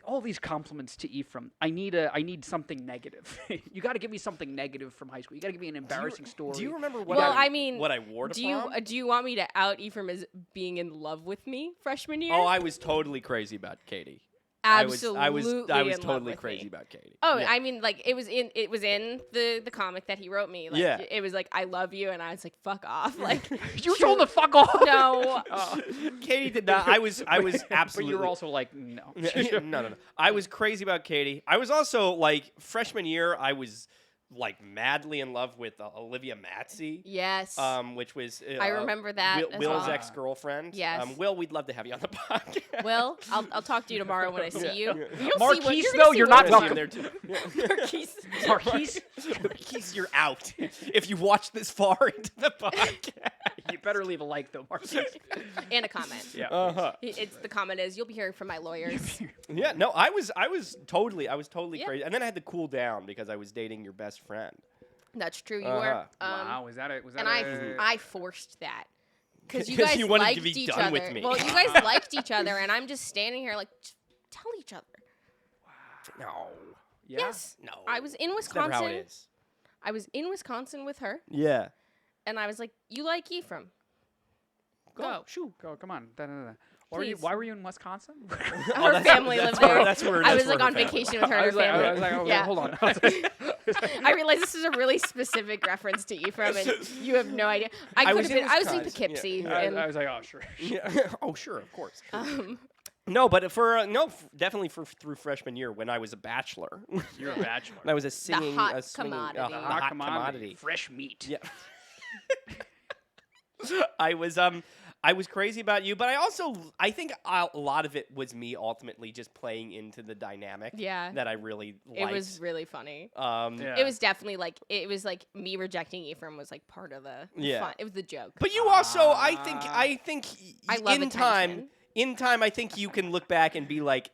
All these compliments to Ephraim. I need something negative. You got to give me something negative from high school. You got to give me an embarrassing story. Do you remember what Well, I I mean, what I wore to Do you prom? do you want me to out Ephraim as being in love with me freshman year? Oh, I was totally crazy about Katie. absolutely. I was in love totally with crazy me. about Katie. Oh, Yeah. I mean, like it was in the comic that he wrote me. Like, Yeah. it was like I love you, and I was like fuck off. Like You told him to fuck off. no. Katie did not. I was absolutely. But you're also like no. no. I was crazy about Katie. I was also like freshman year. I was like madly in love with Olivia Matsey. Yes. Which was I remember that as Will's well. ex-girlfriend. Yes. Will, we'd love to have you on the podcast. Will, I'll talk to you tomorrow when I see you. You'll Marquise, see what, you're though, gonna see you're what not I'm There welcome. too. Marquise. Marquise, Marquise, you're out. If you watch this far into the podcast. you better leave a like though, Marquise. And a comment. Yeah. Uh-huh. It's the comment is you'll be hearing from my lawyers. Yeah, no, I was totally Yeah. crazy. And then I had to cool down because I was dating your best friend. That's true. You Uh-huh. were. Wow, was that it? Was that And a, I forced that. Because you 'Cause guys you wanted to liked be each done other. with me. Well, you guys liked each other, and I'm just standing here like, just tell each other. No. yeah? Yes. No. I was in That's never how Wisconsin. it is. I was in Wisconsin with her, Yeah. and I was like, you like Ephraim. Go. Shoo. Go, come on. Please. Why were you in Wisconsin? Her family lived there. That's where. I that's was where like her on family- vacation with her I and was her like, family. I was like, okay, Yeah. hold on. I realized this is a really specific reference to Ephraim, and you have no idea. I could was have in been. I was in Wisconsin, Poughkeepsie, yeah. and I was like, oh, sure. Yeah. Oh, sure, of course. um, No, but definitely through freshman year when I was a bachelor. You're a bachelor. And I was a singing, hot a swinging, commodity. the The hot commodity. Fresh meat. Yeah. I was crazy about you, but I think a lot of it was me ultimately just playing into the dynamic. Yeah. That I really liked. it was really funny. Yeah. It was definitely like me rejecting Ephraim was like part of the Yeah. fun. It was the joke. But you also, I think I love in time, I think you can look back and be like,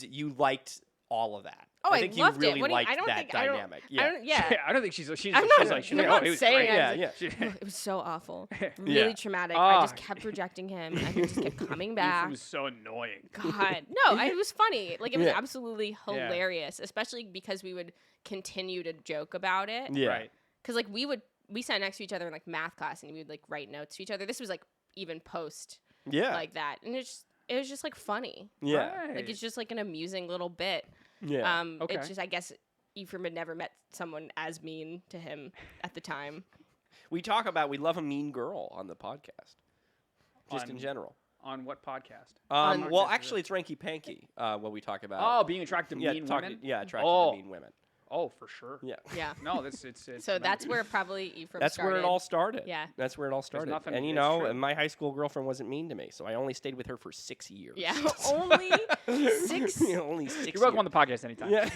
you liked all all of that. Oh, I think loved you it. really What do you- liked I don't that think- I don't- dynamic. Yeah. I don't think she's I'm she's not- like, I'm oh, not he was saying great. I Yeah, was yeah. It was so awful. Yeah. Really traumatic. I Ah. just kept rejecting him, and he just kept coming back. Ephraim was so annoying. God, no, it was funny. Like it was Yeah. absolutely Yeah. hilarious, especially because we would continue to joke about it. Yeah. Right. Because like we sat next to each other in like math class, and we would like write notes to each other. This was like even post Yeah. like that, and it was just like funny. yeah. Right. Like it's just like an amusing little bit. Yeah. Okay. It's just I guess Ephraim had never met someone as mean to him at the time. We love a mean girl on the podcast. Just in On- general. On what podcast? On- Well, actually, it's Ranky Panky. What we talk about. Oh, being attracted to yeah, mean talk- women. Yeah, attracted Oh. to mean women. Oh, for sure. Yeah. Yeah. No, it's So that's where probably Ephraim That's started. where it all started. Yeah. That's where it all started. nothing- And you it's know, true. my high school girlfriend wasn't mean to me, so I only stayed with her for 6 years. Yeah. Only 6. Only 6 You're welcome years. on the podcast anytime. Yeah.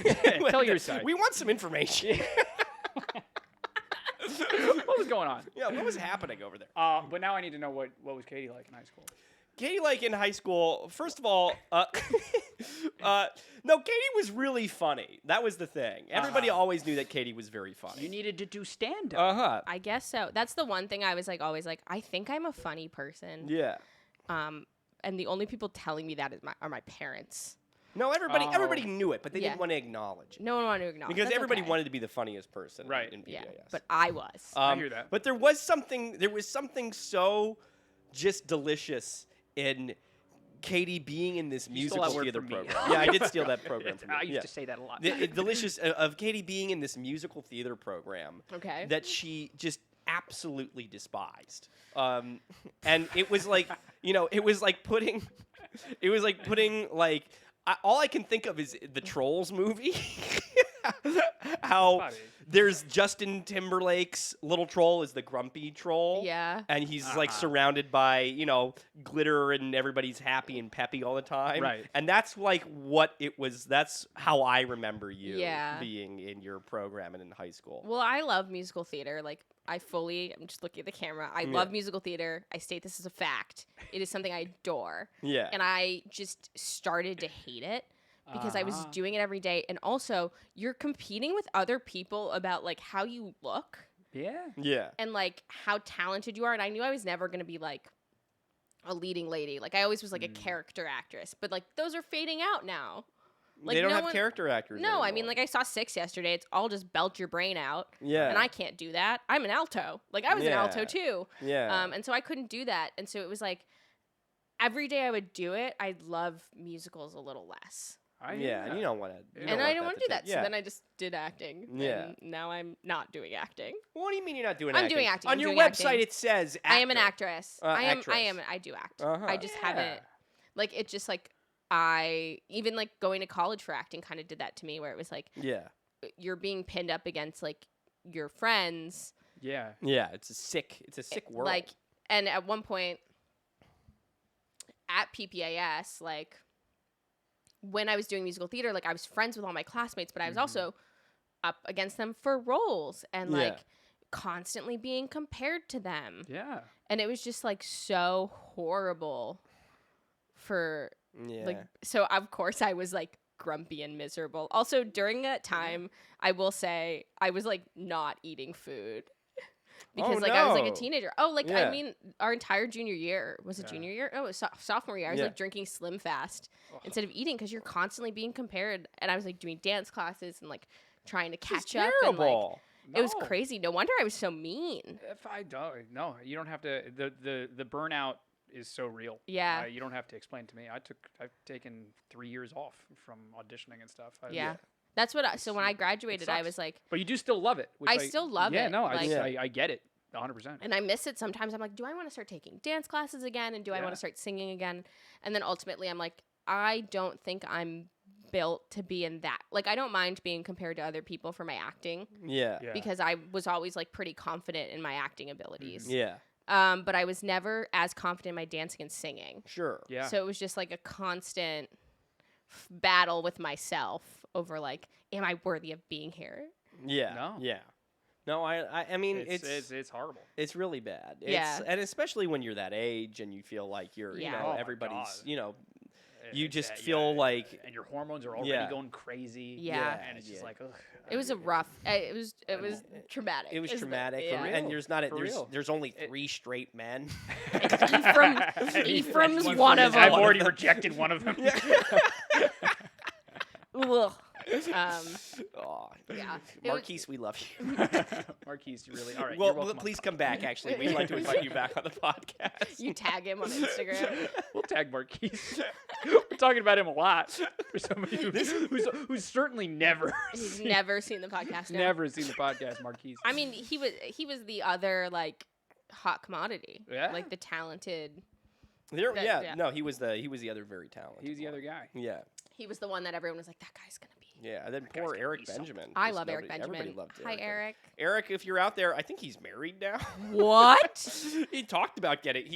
Tell your side. We want some information. What was going on? Yeah, what was happening over there? But now I need to know what was Katie like in high school. Katie, like in high school, first of all, no, Katie was really funny. That was the thing. Everybody always knew that Katie was very funny. You needed to do stand up. Uh-huh. I guess so. That's the one thing I was like always like, I think I'm a funny person. Yeah. And the only people telling me that are my parents. No, everybody Oh. knew it, but they Yeah. didn't want to acknowledge it. No one wanted to acknowledge. Because That's everybody okay. wanted to be the funniest person Right. in Yeah, PBIS. but I was. I hear that. But there was something so just delicious in Katie being in this You stole musical that word theater from me. program. Yeah, I did steal that program from you. I used Yeah. to say that a lot. Delicious of Katie being in this musical theater program Okay. that she just absolutely despised. And it was like, it was like putting like, all I can think of is the Trolls movie. How Buddy. there's Justin Timberlake's little troll is the grumpy troll. Yeah. And he's like surrounded by, glitter and everybody's happy and peppy all the time. Right. And that's like what it was. That's how I remember you Yeah. being in your program and in high school. Well, I love musical theater. Like, I'm just looking at the camera. I love musical theater. I state this as a fact. It is something I adore. Yeah. And I just started to hate it because I was Uh-huh. doing it every day. And also, you're competing with other people about, like, how you look Yeah. Yeah. and, like, how talented you are. And I knew I was never going to be, like, a leading lady. Like, I always was, like, a character actress. But, like, those are fading out now. Like, they don't no have one- character actors. No, I mean, anymore. like, I saw 6 yesterday. It's all just belt your brain out. Yeah. And I can't do that. I'm an alto. Like, I was an Yeah. alto, too. Yeah. And so I couldn't do that. And so it was like every day I would do it, I'd love musicals a little less. Yeah, and you don't want to. And I don't want to do that. Yeah. So then I just did acting. Yeah. And now I'm not doing acting. What do you mean you're not doing I'm acting? doing acting. On I'm your doing website, acting. it says I am an actor. actress. Actress. I do act. Uh-huh. I just haven't, like, it's just like, even like going to college for acting kind of did that to me where it was like, Yeah. you're being pinned up against like your friends. Yeah. Yeah, it's a sick world. Like, and at one point at PPAS, like, when I was doing musical theater, like, I was friends with all my classmates, but I was also up against them for roles and, Yeah. like, constantly being compared to them. Yeah. And it was just, like, so horrible for, yeah. like, so, of course, I was, like, grumpy and miserable. Also, during that time, I will say, I was, like, not eating food. Because, like, I was, like, a no. teenager. Oh, like, Yeah. I mean, our entire junior year. Was it junior year? Oh, it was sophomore year. I was, Yeah. like, drinking Slim Fast instead of eating because you're constantly being compared. And I was, like, doing dance classes and, like, trying to It's catch up. And, like, terrible. it was No. Crazy. No wonder I was so mean. If I don't, no, you don't have to. The burnout is so real. Yeah. You don't have to explain to me. I've taken 3 years off from auditioning and stuff. Yeah. That's what so when I graduated, I sucks. was like, But you do still love it. Which I still love yeah, it, no, like- I get it, 100%. and I miss it sometimes. I'm like, do I want to start taking dance classes again? And do I want Yeah. to start singing again? And then ultimately, I'm like, I don't think I'm built to be in that. Like, I don't mind being compared to other people for my acting Yeah. Yeah. because I was always, like, pretty confident in my acting abilities. Yeah. But I was never as confident in my dancing and singing. Sure. Yeah. So it was just, like, a constant battle with myself over, like, am I worthy of being here? Yeah. No. Yeah. No, I mean it's horrible. it's really bad. Yeah. And especially when you're that age and you feel like you're, Yeah. Oh my everybody's, God. you It's, just feel like and your hormones are already Yeah. going crazy. Yeah. and it's just Yeah. like, ugh. It was a rough. It was traumatic. it was is the- traumatic. yeah. And there's not For real. there's only 3 straight men. Ephraim's one of I've them. already rejected one of them. Ugh. Oh, Yeah. Marquise, we love you. Marquise, you really all right. Well, you're welcome on please the come back. Actually, we'd like to invite you back on the podcast. You tag him on Instagram. We'll tag Marquise. We're talking about him a lot. For somebody who's certainly never He's never seen the podcast. No. never seen the podcast, Marquise. I mean, he was the other, like, hot commodity. Yeah. Like the talented. There, That- yeah, yeah. no, he was the other very talented. He was the one. other guy. Yeah, He was the one that everyone was like, that guy's gonna be Yeah, and then That guy's poor gotta Eric be something. Benjamin. I Just love Eric nobody- Benjamin. Everybody loved Hi, Eric. Eric, if you're out there, I think he's married now. What? He talked about getting.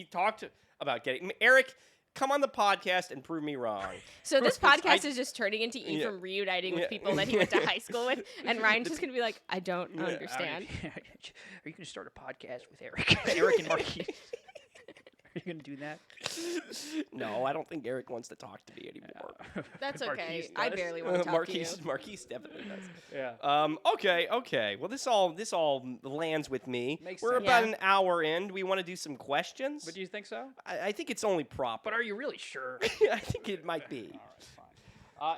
Eric, come on the podcast and prove me wrong. So this I- podcast is just turning into Ephraim reuniting with Yeah. people that he went to high school with, and Ryan's just gonna be like, I don't Yeah, understand. Are you going to start a podcast with Eric? Eric and Marquis. Are you going to do that? No, I don't think Eric wants to talk to me anymore. That's okay. Marquise I does. barely want to talk to you. Marquise definitely does. Yeah. Okay. Well, this all lands with me. Makes We're sense. about Yeah. an hour in. Do we want to do some questions? But do you think so? I think it's only proper. But are you really sure? I think it might be. All right, fine.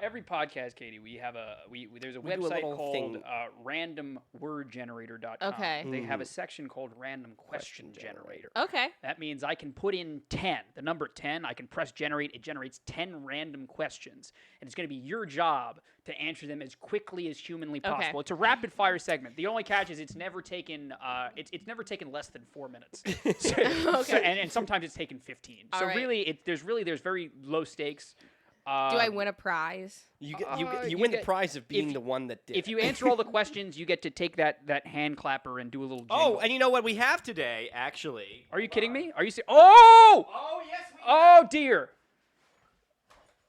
Every podcast, Katie, we have there's a We do a website little called thing. randomwordgenerator.com. Okay. They have a section called Random Question Generator. Okay. That means I can put in 10, the number 10, I can press generate, it generates 10 random questions. And it's going to be your job to answer them as quickly as humanly Okay. possible. It's a rapid fire segment. The only catch is it's never taken it's never taken less than 4 minutes. And sometimes it's taken 15. All so right. really there's very low stakes. Do I win a prize? You you win the get- prize of being if- the one that did. If you answer all the questions, you get to take that hand clapper and do a little jingle. Oh, and you know what we have today, actually? Are you kidding me? Are you Oh! Oh yes, we Oh dear.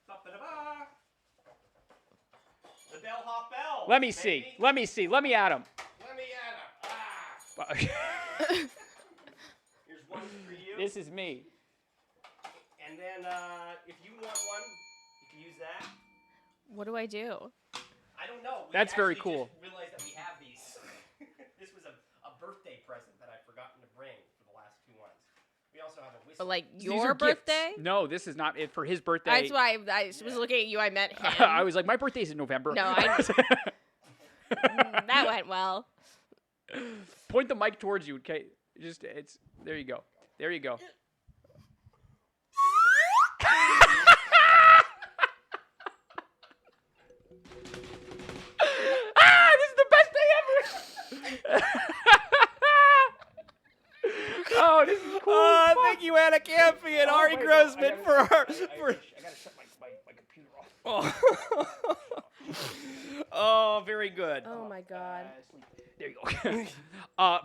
Ba-ba-da-ba. The bellhop bell. Let me see. baby. Let me see. Let me at him. Let me at him. Here's one for you. This is me. And then if you want one, you can use that. What do I do? I don't know. We That's very actually cool. Just realized that we have these. This was a birthday present that I'd forgotten to bring for the last 2 ones. We also have a whistle. But like These your are gifts. birthday? No, this is not it for his birthday. That's why I was looking at you. I meant him. I was like, my birthday's in November. No, that went well. Point the mic towards you, okay? There you go. There you go. This is the best day ever. Oh, this is cool. Thank you, Anna Campy and Ari wait, no, Grossman for our. I gotta shut my computer off. Oh, very good. Oh my god. There you go.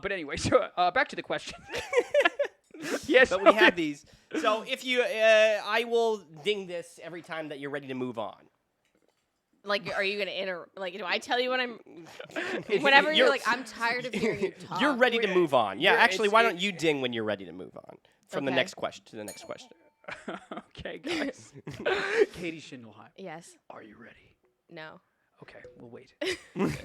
But anyway, so back to the question. Yes, But we have these. So if you, I will ding this every time that you're ready to move on. Like, are you gonna do I tell you when I'm? Whenever you're like, I'm tired of hearing you talk. You're ready to move on. Yeah, Yeah, actually, it's- why don't you ding when you're ready to move on from the Okay. next question to the next question? Okay, guys. Katie Schindelheim, Yes. are you ready? No. Okay, we'll wait. Does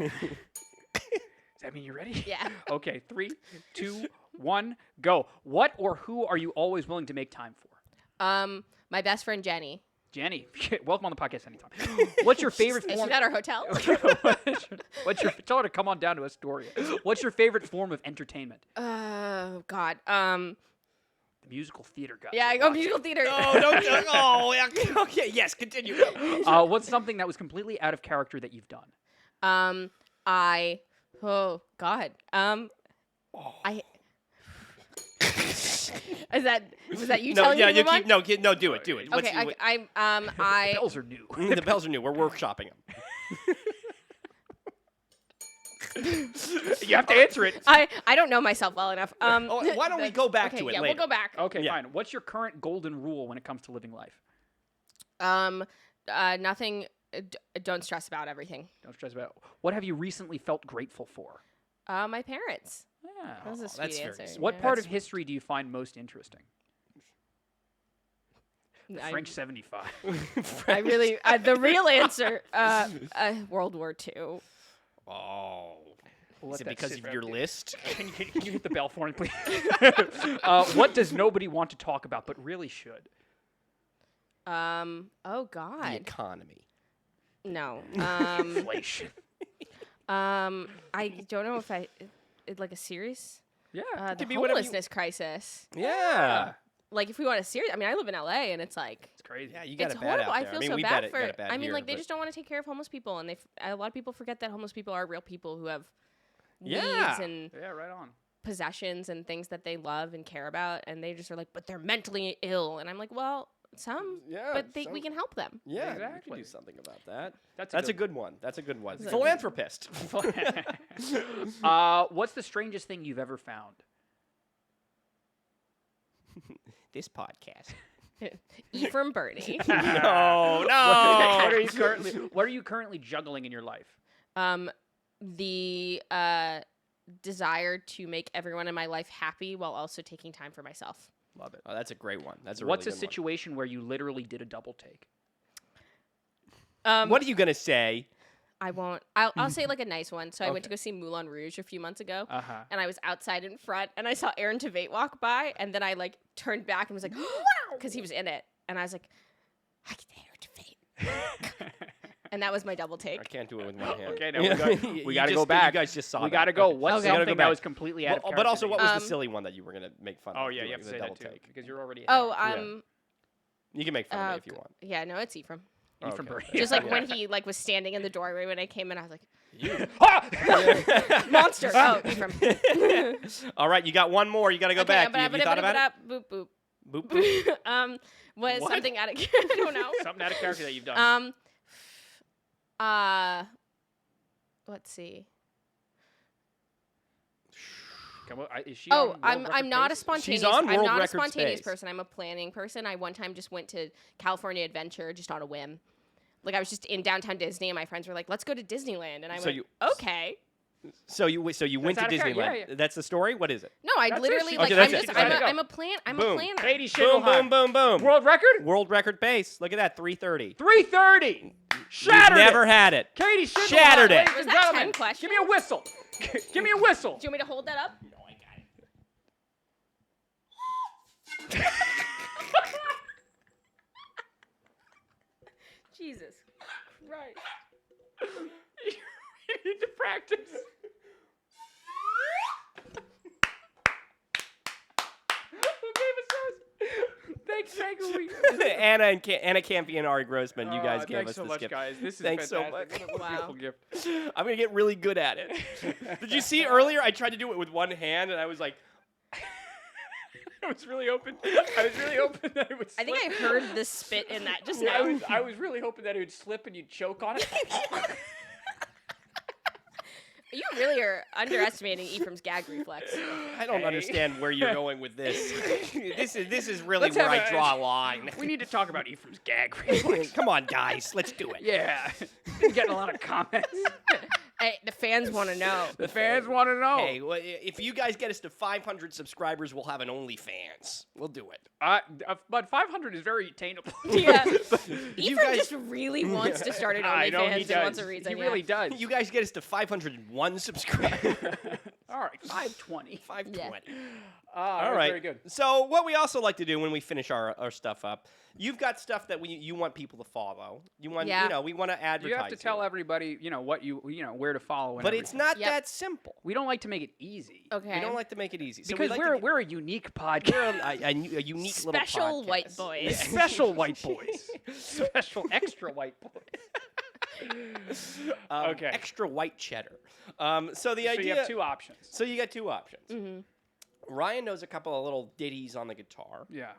that mean you're ready? Yeah. Okay, 3, 2, 1, go. What or who are you always willing to make time for? My best friend Jenny. Jenny, welcome on the podcast anytime. What's your favorite Is form? she at our hotel? Tell her to come on down to Astoria. What's your favorite form of entertainment? Oh God. The musical theater guy. Yeah, I go musical theater. Oh, don't. Oh, yeah, okay. Yes, continue. What's something that was completely out of character that you've done? Oh God. I. Was that you No, telling yeah, me to you move on? keep, no, do it. What's Okay, your- I Bells are new. the bells are new. We're workshopping them. You have to answer it. I don't know myself well enough. Oh, why don't we go back okay, to it yeah, later? we'll go back. Okay, Yeah. fine. What's your current golden rule when it comes to living life? Nothing. Don't stress about everything. Don't stress about it. What have you recently felt grateful for? My parents. Yeah. That was a that's sweet very answer. sweet. What yeah. part of history do you find most interesting? I- French 75. I really the real answer. World War II. Oh. We'll Is let it that because sit of right your there. list? Can you hit the bell for me, please? What does nobody want to talk about but really should? Oh The God. economy. No. Inflation. I don't know if like a serious. Yeah. The could be whatever you- homelessness crisis. Yeah. Like if we want a serious, I mean, I live in LA and it's like It's crazy. Yeah, you got it's it bad horrible. out I there. feel mean, so we bad got for. it bad I mean, here, like they but- just don't want to take care of homeless people, and a lot of people forget that homeless people are real people who have Yeah. needs and Yeah, right on. possessions and things that they love and care about, and they just are like, but they're mentally ill, and I'm like, well, Some, Yeah, but we can help them. Yeah, we Exactly. can do something about that. That's a good one. That's a good one. That's a- Philanthropist. What's the strangest thing you've ever found? This podcast. Ephraim Bernie. No. What are you currently juggling in your life? The desire to make everyone in my life happy while also taking time for myself. Love it. Oh, that's a great one. That's a What's really a good one. situation where you literally did a double take? What are you gonna say? I won't. I'll say like a nice one. So I went to Okay. go see Moulin Rouge a few months ago, Uh-huh. and I was outside in front, and I saw Aaron Tveit walk by, and then I like turned back and was like, wow, because he was in it, and I was like, I can Aaron Tveit, and that was my double I take. can't do it with one hand. Okay, now we got to go You back. guys just saw We that. got to go. Okay. What's Okay. You gotta something go that back. was completely out of But also, what was the Um, silly one that you were gonna make fun of? Oh yeah, doing you have to the say double that too take? because you're already. Oh, You can make fun of me if you want. yeah, no, it's Ephraim. Ephraim Okay. Bernie. Just like when he like was standing in the doorway when I came in, I was like, You. monster. Oh, Ephraim. All right, you got one more. You got to go back. Have you thought about it? Boop boop. Boop, boop. Was What? something out of I don't know. Something out of character that you've done. Let's see. Come on, is she Oh, on world I'm record not a pace? spontaneous. on I'm world not a record spontaneous space. person. I'm a planning person. I one time just went to California Adventure just on a whim. Like I was just in downtown Disney, and my friends were like, "Let's go to Disneyland," and I So went, you- "Okay." So you went to out of character, Disneyland. yeah. That's the story. What is it? No, I That's it. literally She- like Okay, I'm that's just it. Go. I'm a Boom. planner. Katie Boom, Schindelheim. boom, boom, boom. World record? World record pace. Look at that, 3:30. 3:30. Shattered You've never it. had it. Katie Schindelheim. Shattered it. Ladies Was and that gentlemen, 10 questions? give me a whistle. Give me a whistle. Do you want me to hold that up? No, I got it. Jesus Christ. You need to practice. Who gave us those? Thanks, Anna Campy and Ari Grossman, you guys gave thanks us so this much, gift. guys. This is Thanks so fantastic. much. What a Wow. beautiful gift. I'm gonna get really good at it. Did you see earlier? I tried to do it with one hand, and I was like, I was really hoping. I was really hoping that it would. I think I slip. heard the spit in that just Yeah, now. I was really hoping that it would slip and you'd choke on it. You really are underestimating Ephraim's gag reflex. I don't Hey. understand where you're going with this. this is really Let's where have I a- draw a line. We need to talk about Ephraim's gag reflex. Come on, guys, let's do it. Yeah, been getting a lot of comments. Hey, the fans want to know. The fans want to know. Hey, well, if you guys get us to 500 subscribers, we'll have an OnlyFans. We'll do it. But 500 is very attainable. Yeah. you Ephraim guys- just really wants to start an I know he OnlyFans and wants does. a reason. He really does. You guys get us to 501 subscribers. All right, 520. 520. All right. very good. So what we also like to do when we finish our stuff up, you've got stuff that you want people to follow. You want Yeah. We want to advertise. You have to tell everybody, what where to follow. And But it's everything. not Yep. that simple. We don't like to make it easy. Okay. We don't like to make it easy. So Because we like to we're a unique podcast. we're a unique Special little podcast. white boys. Special white boys. Special extra white boys. Okay. Extra white cheddar. So the So idea. you have two options. So you got two options. Mm-hmm. Ryan knows a couple of little ditties on the guitar. Yeah.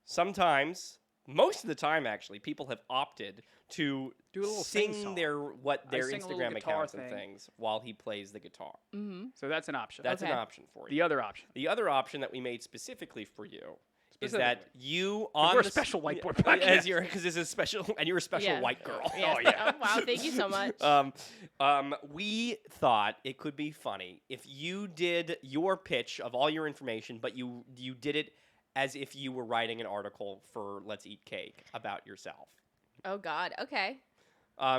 Sometimes, most of the time actually, people have opted to Do a little sing sing-song. their sing a little Instagram guitar accounts and thing. things while he plays the guitar. Mm-hmm. So that's an option. That's an Okay. option for you. the other option. The other option that we made specifically for you is Specifically. that you on we're a the special white boy as podcast. you're because this is special and you're a special Yeah. white girl. Yes. Oh, yeah. Oh, wow, thank you so much. We thought it could be funny if you did your pitch of all your information, but you did it as if you were writing an article for Let's Eat Cake about yourself. Oh, God. Okay.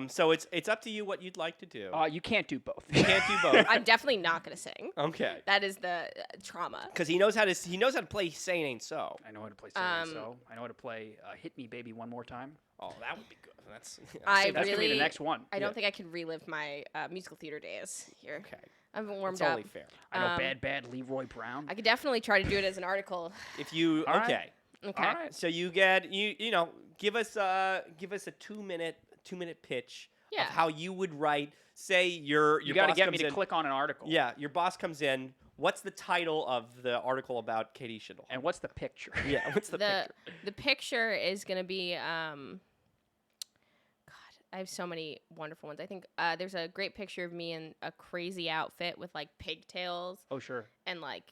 So it's up to you what you'd like to do. You can't do both. You can't do both. I'm definitely not going to sing. Okay. That is the trauma. Because he knows how to play Say It Ain't So. I know how to play Say It Ain't So. I know how to play Hit Me Baby One More Time. Oh, that would be good. That's I That's gonna be the really- next one. I don't think I can relive my musical theater days here. okay. I haven't warmed That's up. only fair. I know Um, Bad Leroy Brown. I could definitely try to do it as an article. If you All right. okay. Okay. All right. So you get you know give us a 2-minute pitch Yeah. of how you would write. Say your You got to boss get comes me to in. click on an article. Yeah, your boss comes in, What's the title of the article about Katie Schindelheim? And what's the picture? Yeah, what's the picture? The picture is gonna be God, I have so many wonderful ones. I think there's a great picture of me in a crazy outfit with like pigtails Oh, sure. and like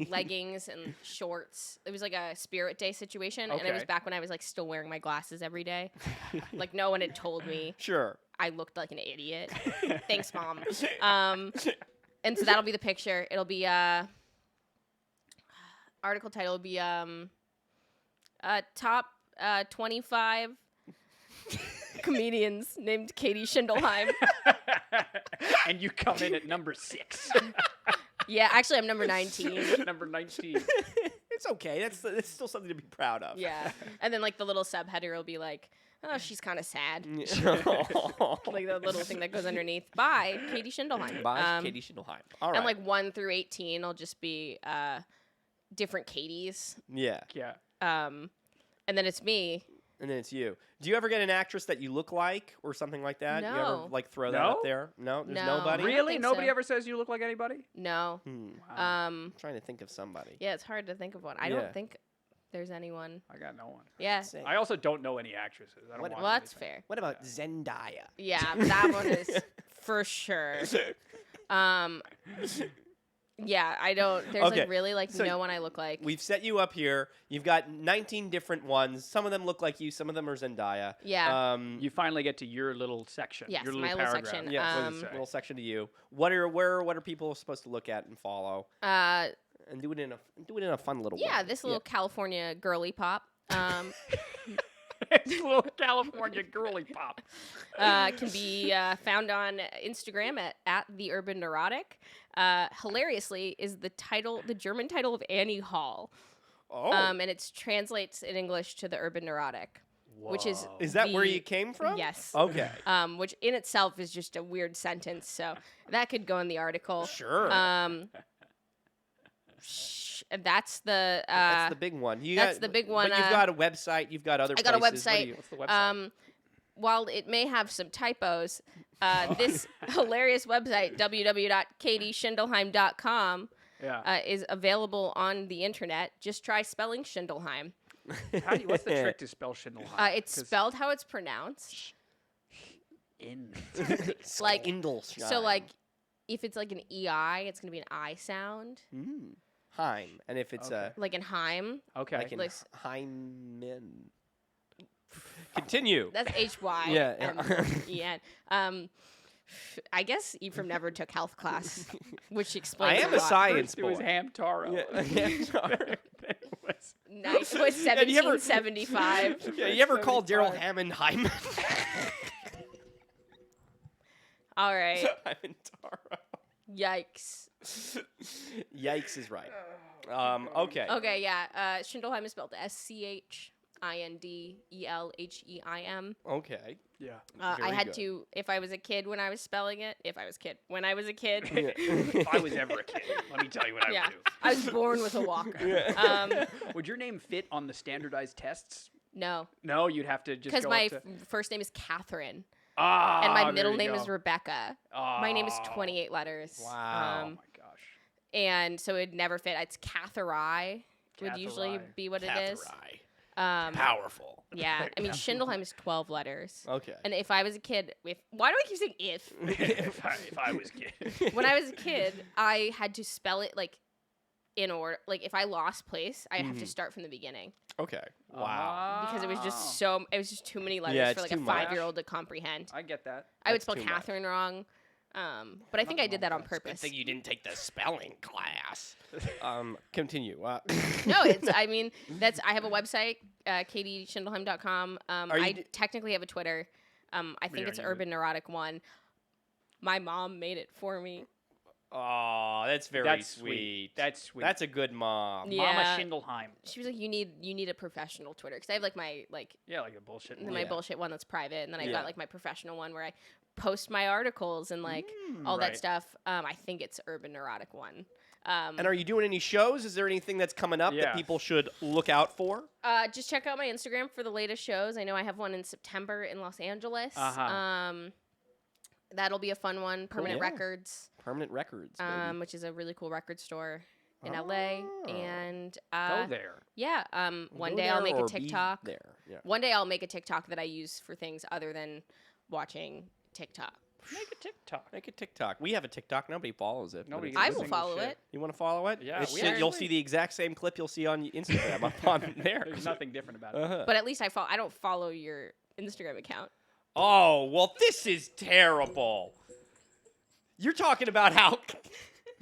leggings and shorts. It was like a Spirit Day situation, and it was Okay. back when I was like still wearing my glasses every day. Like no one had told me Sure. I looked like an idiot. Thanks, Mom. And so that'll be the picture. It'll be article title will be top 25 comedians named Katie Schindelheim. And you come in at number 6. Yeah, actually I'm number 19. Number 19. It's okay. That's still something to be proud of. Yeah. And then like the little subheader will be like, oh, she's kind of sad. Like the little thing that goes underneath. By Katie Schindelheim. By Katie Schindelheim. All right. And like 1 through 18 will just be different Katies. Yeah. Yeah. And then it's me. And then it's you. Do you ever get an actress that you look like or something like that? You ever No. like throw that No? up there? No, there's No. nobody. I don't Really? think Nobody so. ever says you look like anybody? No. Wow. I'm trying to think of somebody. Yeah, it's hard to think of one. I Yeah. don't think there's anyone. I got no one. Yeah. Say. I also don't know any actresses. I don't What- watch Well, that's anything. fair. What about Zendaya? Yeah, that one is for sure. Yeah, I don't. There's Okay, like really like so no one I look like. We've set you up here. You've got 19 different ones. Some of them look like you. Some of them are Zendaya. Yeah. You finally get to your little section. Yes, your my little little paragraph. section. Yeah, What does it say? little section to you. What are people supposed to look at and follow? And do it in a fun little way. Yeah, this little California girly pop It's a little California girly pop. can be found on Instagram at the Urban Neurotic. Hilariously, is the German title of Annie Hall, Oh, and it translates in English to the Urban Neurotic, which is Whoa. is that where the- you came from? Yes. Okay. Which in itself is just a weird sentence, so that could go in the article. Sure. And that's the That's the big one. that's the big one, But you've got a website. You've got other. I got a places. What do website. you- What's the website? While it may have some typos, this hilarious website, www.katieschindelheim.com, Yeah. is available on the internet. Just try spelling Schindelheim. What's the trick to spell Schindelheim? It's spelled how it's pronounced. in. Like- Schindelheim. So, like, if it's like an EI, it's going to be an I sound. Heim, and if it's Okay. Like in Heim. Okay. like in Like- Heimen. Continue. That's H-Y. Yeah. I guess Ephraim never took health class, which explains I am a a lot. science First it was boy. ham taro. Yeah, ham taro. Then it was- Nice. It was Yeah, do you ever- 1775. Yeah, you ever call Daryl 75. Hammond Hyman? All right. Hyman Taro. Yikes. Yikes is right. Okay. Okay, yeah. Schindelheim is spelled Schindelheim. Okay. Yeah. I Very had good. to, if I was a kid when I was spelling it, when I was a kid, If I was ever a kid, let me tell you what I yeah, would do. I was born with a walker. Would your name fit on the standardized tests? No, No, you'd have to just because go my up to... first name is Catherine, Ah, and my there middle you name go. is Rebecca. My name is Oh. 28 letters. Wow. Oh my gosh. And so it'd never fit. It's Cathari would usually Cathari. be what it is. Catherine. Powerful. Yeah, I mean Schindelheim is 12 letters. Okay. And if I was a kid, why do I keep saying if? if I was a kid. When I was a kid, I had to spell it like in order. Like if I lost place, I have to start from the beginning Okay. Wow. because it was Oh. just too many letters Yeah, for it's like a too much. 5-year-old to comprehend. I get that. I would That's spell too much. Catherine wrong, but I think I did that on Good purpose. thing you didn't take the spelling class. Continue. No, it's. I mean, I have a website, katieschindelheim.com. I technically have a Twitter. I think don't it's use Urban Neurotic One. My mom made it for me. Oh, that's very That's sweet. That's sweet. That's a good mom. Yeah. Mama Schindelheim. She was like, "You need a professional Twitter," because I have like my Yeah, like a bullshit. one. my Yeah. bullshit one that's private, and then I've Yeah. got like my professional one where I post my articles and like all right. that stuff. I think it's Urban Neurotic One. And are you doing any shows? Is there anything that's coming up Yeah. that people should look out for? Just check out my Instagram for the latest shows. I know I have one in September in Los Angeles. Uh-huh. That'll be a fun one. Permanent Yeah. Records, Permanent Records. Baby. which is a really cool record store in LA. Oh. And Go there. yeah, one Go day I'll there make or a be TikTok. There. Yeah. One day I'll make a TikTok that I use for things other than watching TikTok. Make a TikTok. Make a TikTok. We have a TikTok. Nobody follows it. but Nobody it's- I It's will single follow shit. it. You want to follow it? Yeah, It's we shit, you'll actually- see the exact same clip you'll see on Instagram up on there. There's nothing different about it. Uh-huh. But at least I don't follow your Instagram account. Oh, well, this is terrible. You're talking about how.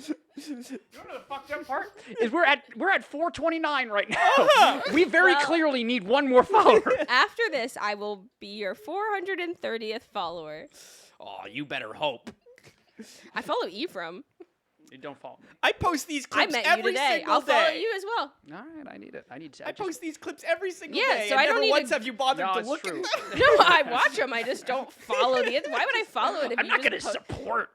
You know the fucked up part is we're at 429 right now. We very Well- clearly need one more follower. After this, I will be your 430th follower. Oh, you better hope. I follow Ephraim. You don't follow me. I post these I clips met you every today. single I'll day. follow you as well. All right, I need it. I post these clips every single Yeah, day. so and I don't never need once to- have you bothered No, to it's look true. at them. No, I watch them. I just don't follow the. Why would I follow it if I'm you not just going to post- support.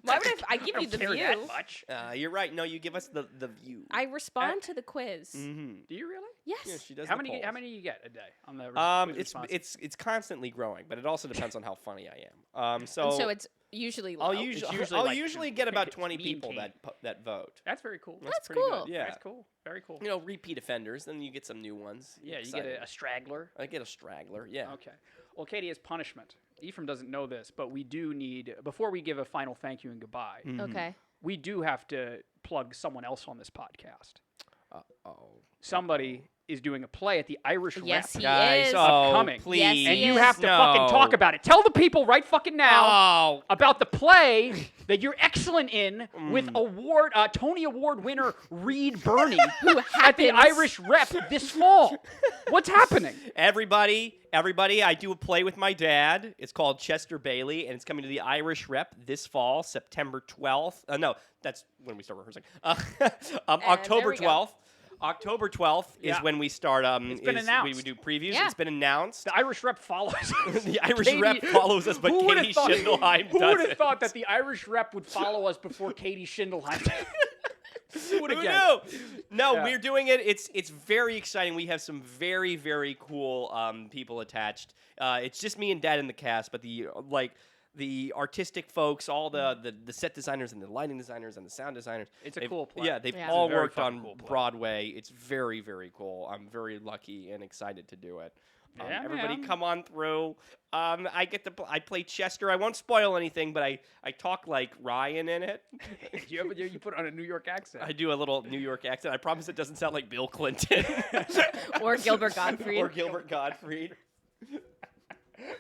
Why would I give I you don't the care view? that much. You're right. No, you give us the view. I respond to the quiz. Mm-hmm. Do you really? Yes. Yeah, she does. How the many? How polls. many you get a day on the? quiz response? It's constantly growing, but it also depends on how funny I am. And so it's usually low. I'll usually I'll like usually get about 20 mean people team. that vote. That's very cool. That's pretty cool. Good. Yeah. That's cool. Very cool. You know, repeat offenders, then you get some new ones. Yeah, you Exciting. get a straggler. I get a straggler. Yeah. Okay. Well, Katie, as punishment, Ephraim doesn't know this, but we do need, before we give a final thank you and goodbye, Okay. we do have to plug someone else on this podcast. Oh. Somebody is doing a play at the Irish Yes, Rep. he Guys, is. Upcoming. please. Yes, he And you is. have to fucking talk about it. Tell the people right fucking now Oh. about the play that you're excellent in with Mm. Tony Award winner Reed Birney Who at the happens- Irish Rep this fall. What's happening? Everybody, I do a play with my dad. It's called Chester Bailey, and it's coming to the Irish Rep this fall, September 12th. No, that's when we start rehearsing. October there we go. 12th. October 12th is Yeah. when we start. It's been announced. We do previews. Yeah. It's been announced. The Irish Rep follows. The Irish Katie- Rep follows us, but who would've Katie thought- Schindelheim Who doesn't. would have thought that the Irish Rep would follow us before Katie Schindelheim did? Who would have Who guessed? knew? No, Yeah. we're doing it. It's very exciting. We have some very, very cool people attached. It's just me and Dad in the cast, but the artistic folks, all the set designers and the lighting designers and the sound designers. It's a they've- cool play. Yeah, they've Yeah. all It's a very worked fucking on cool play. Broadway. It's very, very cool. I'm very lucky and excited to do it. Yeah, Everybody man. come on through. I play Chester. I won't spoil anything, but I talk like Ryan in it. You put on a New York accent. I do a little New York accent. I promise it doesn't sound like Bill Clinton. Or Gilbert Gottfried. Or Gilbert Gottfried.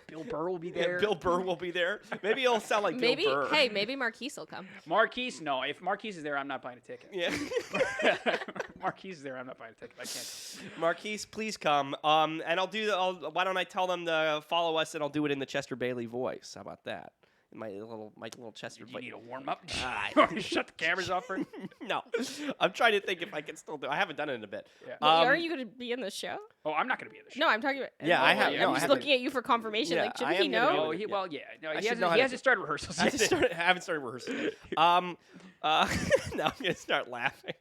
Bill Burr will be Yeah, there. Bill Burr will be there. Maybe it'll sound like Maybe. Bill Burr. Hey, maybe Marquise will come. Marquise, no. If Marquise is there, I'm not buying a ticket. Yeah. Marquise is there, I'm not buying a ticket. I can't. Marquise, please come. And why don't I tell them to follow us and I'll do it in the Chester Bailey voice. How about that? My little Chester You voice. need a warm up. Ah. You want me to shut the cameras off for? No. I'm trying to think if I can still do it. I haven't done it in a bit. Yeah. Wait, aren't you going to be in the show? Oh, I'm not going to be in the show. No, I'm talking about. Yeah, I have- yeah, no, I'm I just haven't- looking at you for confirmation. Yeah, Like, I shouldn't am he gonna be know? able Oh, to- he, well, yeah. No, I he should know hasn't, how he to hasn't started rehearsals I yet. haven't started rehearsing. Now I'm gonna start laughing.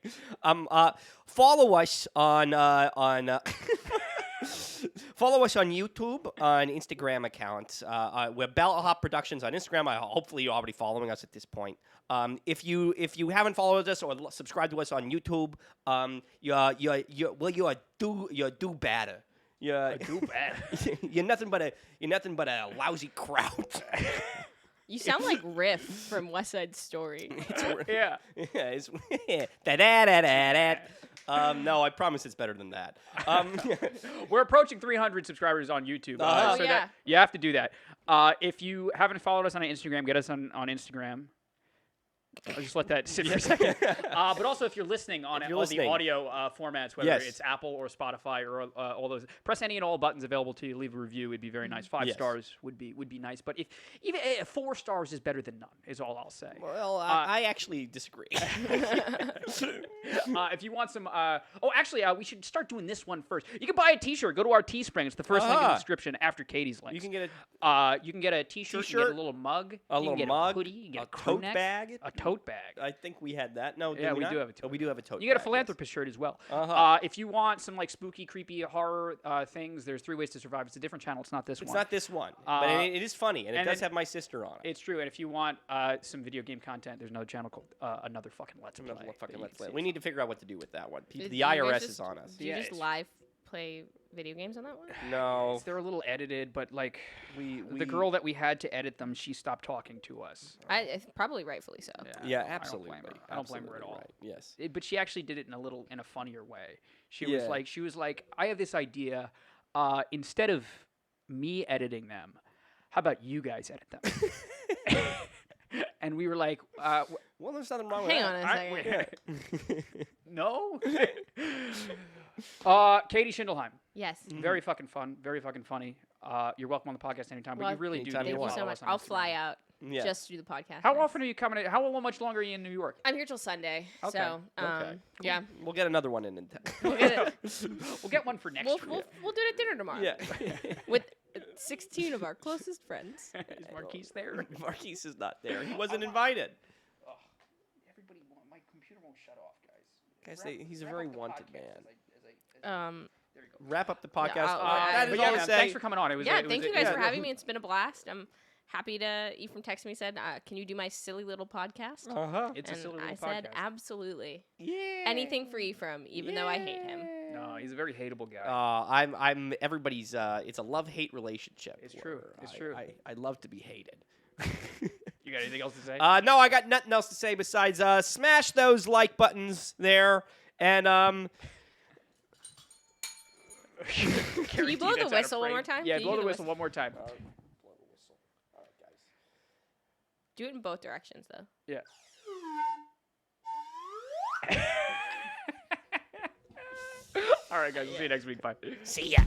Follow us on follow us on YouTube, on Instagram account. We're Bellhop Productions on Instagram. Hopefully you're already following us at this point. If you haven't followed us or subscribed to us on YouTube, you're do better. You're Too bad. you're nothing but a lousy crowd. You sound like Riff from West Side Story. Yeah. Yeah, it's da-da-da-da-da. No, I promise it's better than that. We're approaching 300 subscribers on YouTube. Oh, so yeah. that, you have to do that. If you haven't followed us on Instagram, get us on Instagram. I'll just let that sit for a second. But also, if you're listening on If you're all listening. the audio formats, whether Yes. it's Apple or Spotify or all those, press any and all buttons available to you. Leave a review; it'd be very nice. 5 Yes. stars would be nice. But if even 4 stars is better than none, is all I'll say. Well, I actually disagree. If you want some, we should start doing this one first. You can buy a T-shirt. Go to our Teespring. It's the first link in the description after Katie's link. You can get you can get a T-shirt, you can get T-shirt, a little mug, a you can little get mug, a hoodie, you can get a crew tote neck, bag, a tote bag. I think we had that. No, Yeah, did we not? do have a tote Oh, we do have a tote. You got a bag, philanthropist shirt as well. Yes. Uh-huh. If you want some like spooky, creepy horror things, there's 3 Ways to Survive. It's a different channel. It's not this It's one. not this one, but it is funny, and it and does then- have my sister on it. It's true. And if you want some video game content, there's another channel called Another Fucking Let's Play. Another fucking that you Let's can Play. see. We need to figure out what to do with that one. Did The you guys IRS just- is on us. Do you Yeah, just it's- live play video games on that one? No, They're a little edited, but like we the girl that we had to edit them, she stopped talking to us. Probably rightfully so. Yeah, I don't absolutely. blame her. I don't blame her at Absolutely all. right. Yes. But she actually did it in a funnier way. She Yeah. was like, I have this idea. Instead of me editing them, how about you guys edit them? And we were like, Well, there's nothing wrong with Hang that. on a second. no. Katie Schindelheim, Yes. very fucking fun, very fucking funny. You're welcome on the podcast anytime. Well, but you really do. anytime need you to Thank you want. so follow much. us on I'll Instagram. fly out Yeah. just to do the podcast. How next. often are you coming? How much longer are you in New York? I'm here till Sunday. Okay. So, Okay. yeah. We'll get another one in. We'll get it. We'll get one for next We'll, week. we'll do it at dinner tomorrow. Yeah. With 16 of our closest friends. Is Marquise there? Marquise is not there. He wasn't invited. Everybody, my computer won't shut off, guys. Guys, he's a very wanted man. There you go. Wrap up the podcast. I'll- that But is yeah, all to man, say. thanks for coming on. It was Yeah, it was thank a- you guys yeah, for no. having me. It's been a blast. I'm happy to. Ephraim texted me, said, "Can you do my silly little podcast?" Uh-huh. It's a and silly I little said, podcast. "Absolutely, Yeah. anything for Ephraim, even though I hate him." No, he's a very hateable guy. I'm everybody's. It's a love-hate relationship. It's true. where It's I- true. I love to be hated. You got anything else to say? No, I got nothing else to say besides smash those like buttons there, and Can you blow the whistle one more time? Yeah, Can you blow do the whistle one more time. blow the whistle. All right, guys. Do it in both directions, though. Yeah. All right, guys. We'll see you next week. Bye. See ya.